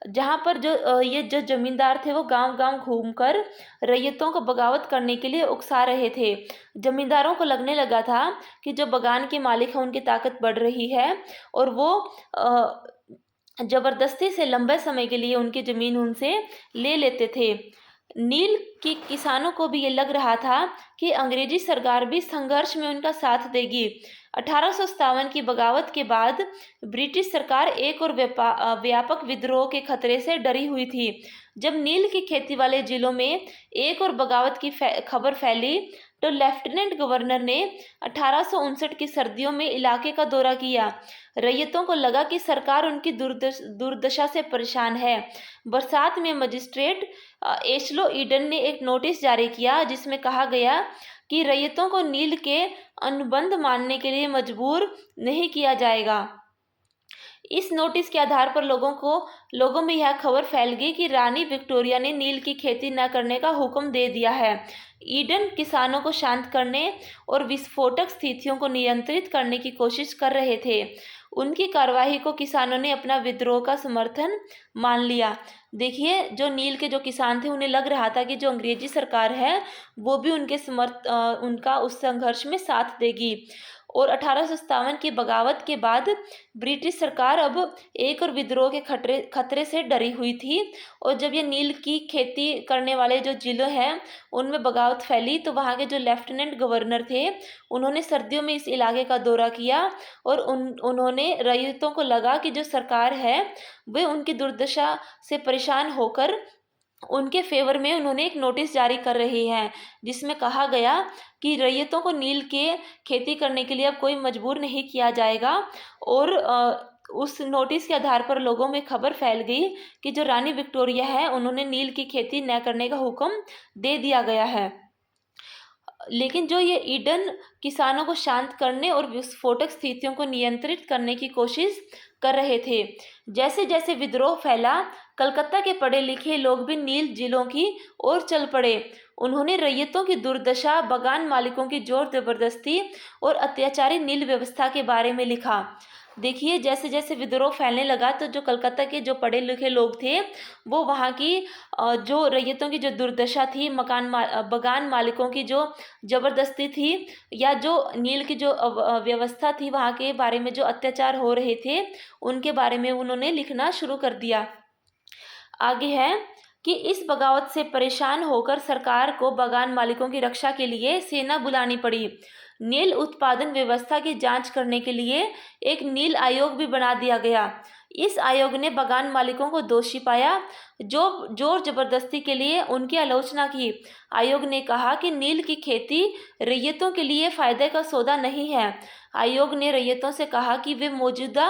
जहाँ पर ये जो जमींदार थे वो गांव-गांव घूमकर रैयतों को बगावत करने के लिए उकसा रहे थे। जमींदारों को लगने लगा था कि जो बगान के मालिक हैं उनकी ताकत बढ़ रही है और वो जबरदस्ती से लंबे समय के लिए उनकी ज़मीन उनसे ले लेते थे। नील के किसानों को भी ये लग रहा था कि अंग्रेजी सरकार भी संघर्ष में उनका साथ देगी। 1857 की बगावत के बाद ब्रिटिश सरकार एक और व्यापक विद्रोह के खतरे से डरी हुई थी। जब नील की खेती वाले जिलों में एक और बगावत की खबर फैली तो लेफ्टिनेंट गवर्नर ने 1859 की सर्दियों में इलाके का दौरा किया। रैयतों को लगा कि सरकार उनकी दुर्दशा से परेशान है। बरसात में मजिस्ट्रेट एशलो ईडन ने एक नोटिस जारी किया जिसमें कहा गया कि रैयतों को नील के अनुबंध मानने के लिए मजबूर नहीं किया जाएगा। इस नोटिस के आधार पर लोगों में यह खबर फैल गई कि रानी विक्टोरिया ने नील की खेती न करने का हुक्म दे दिया है। ईडन किसानों को शांत करने और विस्फोटक स्थितियों को नियंत्रित करने की कोशिश कर रहे थे। उनकी कार्रवाई को किसानों ने अपना विद्रोह का समर्थन मान लिया। देखिए जो नील के जो किसान थे उन्हें लग रहा था कि जो अंग्रेजी सरकार है वो भी उनका उस संघर्ष में साथ देगी। और 1857 की बगावत के बाद ब्रिटिश सरकार अब एक और विद्रोह के खतरे से डरी हुई थी। और जब ये नील की खेती करने वाले जो जिले हैं उनमें बगावत फैली, तो वहाँ के जो लेफ्टिनेंट गवर्नर थे उन्होंने सर्दियों में इस इलाके का दौरा किया और उन्होंने रईयतों को लगा कि जो सरकार है वे उनकी दुर्दशा से परेशान होकर उनके फेवर में उन्होंने एक नोटिस जारी कर रही हैं, जिसमें कहा गया कि रैयतों को नील के खेती करने के लिए अब कोई मजबूर नहीं किया जाएगा। और उस नोटिस के आधार पर लोगों में खबर फैल गई कि जो रानी विक्टोरिया है उन्होंने नील की खेती न करने का हुक्म दे दिया गया है। लेकिन जो ये ईडन किसानों को शांत करने और विस्फोटक स्थितियों को नियंत्रित करने की कोशिश कर रहे थे। जैसे जैसे विद्रोह फैला, कलकत्ता के पढ़े लिखे लोग भी नील जिलों की ओर चल पड़े। उन्होंने रैयतों की दुर्दशा, बगान मालिकों की जोर जबरदस्ती और अत्याचारी नील व्यवस्था के बारे में लिखा। देखिए, जैसे जैसे विद्रोह फैलने लगा तो जो कलकत्ता के जो पढ़े लिखे लोग थे वो वहाँ की जो रैयतों की जो दुर्दशा थी, बगान मालिकों की जो ज़बरदस्ती थी, या जो नील की जो व्यवस्था थी वहाँ के बारे में जो अत्याचार हो रहे थे उनके बारे में उन्होंने लिखना शुरू कर दिया। आगे है कि इस बगावत से परेशान होकर सरकार को बगान मालिकों की रक्षा के लिए सेना बुलानी पड़ी। नील उत्पादन व्यवस्था की जांच करने के लिए एक नील आयोग भी बना दिया गया। इस आयोग ने बगान मालिकों को दोषी पाया, जो जोर जबरदस्ती के लिए उनकी आलोचना की। आयोग ने कहा कि नील की खेती रैयतों के लिए फायदे का सौदा नहीं है। आयोग ने रैयतों से कहा कि वे मौजूदा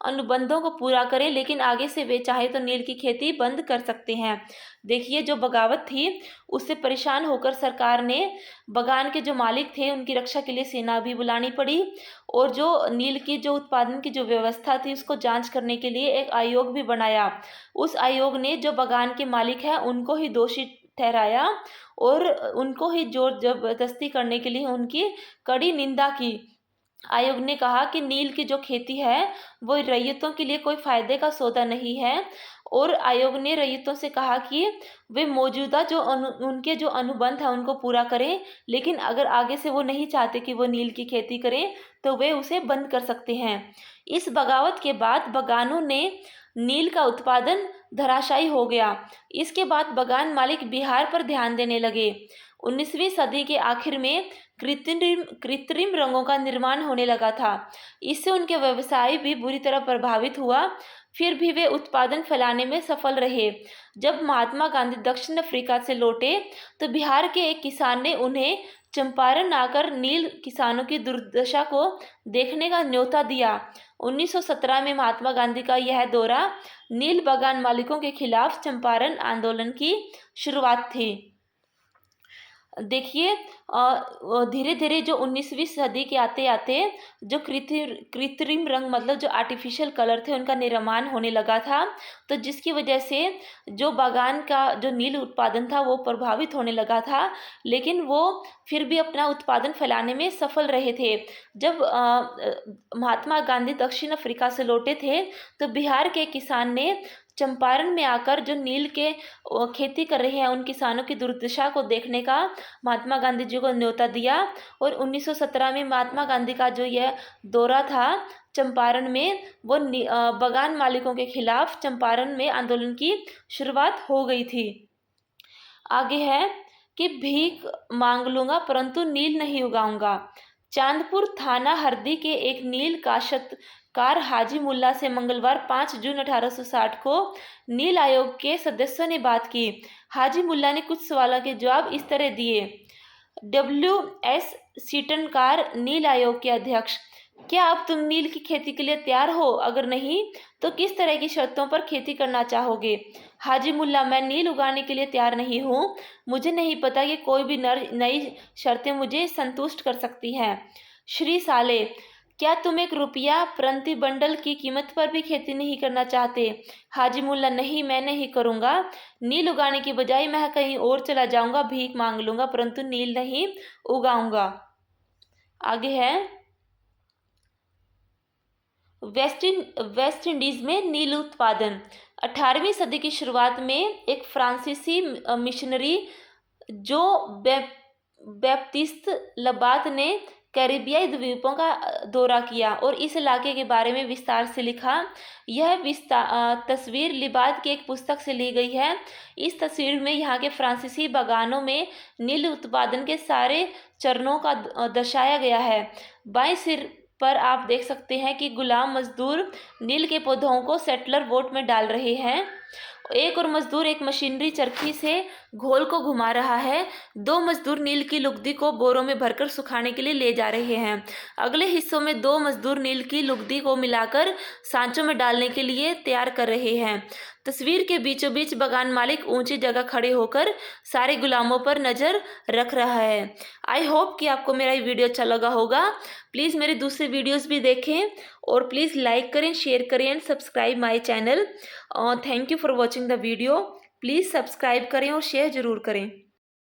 अनुबंधों को पूरा करें, लेकिन आगे से वे चाहे तो नील की खेती बंद कर सकते हैं। देखिए, जो बगावत थी उससे परेशान होकर सरकार ने बगान के जो मालिक थे उनकी रक्षा के लिए सेना भी बुलानी पड़ी, और जो नील की जो उत्पादन की जो व्यवस्था थी उसको जांच करने के लिए एक आयोग भी बनाया। उस आयोग ने जो बगान के मालिक हैं उनको ही दोषी ठहराया और उनको ही जोर जबरदस्ती करने के लिए उनकी कड़ी निंदा की। आयोग ने कहा कि नील की जो खेती है वो रैयतों के लिए कोई फायदे का सौदा नहीं है, और आयोग ने रैयतों से कहा कि वे मौजूदा जो उनके जो अनुबंध है उनको पूरा करें, लेकिन अगर आगे से वो नहीं चाहते कि वो नील की खेती करें तो वे उसे बंद कर सकते हैं। इस बगावत के बाद बगानों ने नील का उत्पादन धराशायी हो गया। इसके बाद बगान मालिक बिहार पर ध्यान देने लगे। 19वीं सदी के आखिर में कृत्रिम रंगों का निर्माण होने लगा था। इससे उनके व्यवसाय भी बुरी तरह प्रभावित हुआ। फिर भी वे उत्पादन फैलाने में सफल रहे। जब महात्मा गांधी दक्षिण अफ्रीका से लौटे तो बिहार के एक किसान ने उन्हें चंपारण आकर नील किसानों की दुर्दशा को देखने का न्योता दिया। 1917 में महात्मा गांधी का यह दौरा नील बागान मालिकों के खिलाफ चंपारण आंदोलन की शुरुआत थी। देखिए, धीरे धीरे जो 19वीं सदी के आते आते जो कृत्रिम रंग मतलब जो आर्टिफिशियल कलर थे उनका निर्माण होने लगा था, तो जिसकी वजह से जो बागान का जो नील उत्पादन था वो प्रभावित होने लगा था, लेकिन वो फिर भी अपना उत्पादन फैलाने में सफल रहे थे। जब महात्मा गांधी दक्षिण अफ्रीका से लौटे थे तो बिहार के किसान ने चंपारण में आकर जो नील के खेती कर रहे हैं उन किसानों की दुर्दशा को देखने का महात्मा गांधी जी को न्योता दिया, और 1917 में महात्मा गांधी का जो यह दौरा था चंपारण में वो बगान मालिकों के खिलाफ चंपारण में आंदोलन की शुरुआत हो गई थी। आगे है कि भीख मांग लूंगा परंतु नील नहीं उगाऊंगा। चांदपुर थाना हरदी के एक नील काश्तकार हाजी मुल्ला से मंगलवार 5 जून 1860 को नील आयोग के सदस्यों ने बात की। हाजी मुल्ला ने कुछ सवालों के जवाब इस तरह दिए। WS सीटनकार, नील आयोग के अध्यक्ष, क्या अब तुम नील की खेती के लिए तैयार हो? अगर नहीं तो किस तरह की शर्तों पर खेती करना चाहोगे? हाजी मुल्ला, मैं नील उगाने के लिए तैयार नहीं हूँ। मुझे नहीं पता कि कोई भी नई शर्तें मुझे संतुष्ट कर सकती हैं। श्री साले, क्या तुम 1 रुपया प्रति बंडल की कीमत पर भी खेती नहीं करना चाहते? हाजी मुल्ला, नहीं, मैं नहीं करूँगा। नील उगाने की बजाय मैं कहीं और चला जाऊँगा, भीख मांग लूँगा परंतु नील नहीं उगाऊँगा। आगे है वेस्ट इंडीज में नील उत्पादन। 18वीं सदी की शुरुआत में एक फ्रांसीसी मिशनरी जो बैप्टिस्ट लबात ने कैरिबियाई द्वीपों का दौरा किया और इस इलाके के बारे में विस्तार से लिखा। यह तस्वीर लिबाद की एक पुस्तक से ली गई है। इस तस्वीर में यहाँ के फ्रांसीसी बागानों में नील उत्पादन के सारे चरणों का दर्शाया गया है। बाएं सिर पर आप देख सकते हैं कि गुलाम मजदूर नील के पौधों को सेटलर बोट में डाल रहे हैं। एक और मजदूर एक मशीनरी चरखी से घोल को घुमा रहा है। दो मजदूर नील की लुगदी को बोरों में भरकर सुखाने के लिए ले जा रहे हैं। अगले हिस्सों में दो मजदूर नील की लुगदी को मिलाकर सांचों में डालने के लिए तैयार कर रहे हैं। तस्वीर के बीचों बीच बगान मालिक ऊंची जगह खड़े होकर सारे गुलामों पर नज़र रख रहा है। आई होप कि आपको मेरा ये वीडियो अच्छा लगा होगा। प्लीज़ मेरे दूसरे वीडियोस भी देखें और प्लीज़ लाइक करें, शेयर करें and subscribe my channel. Thank you for watching the video. Please subscribe करें और शेयर ज़रूर करें।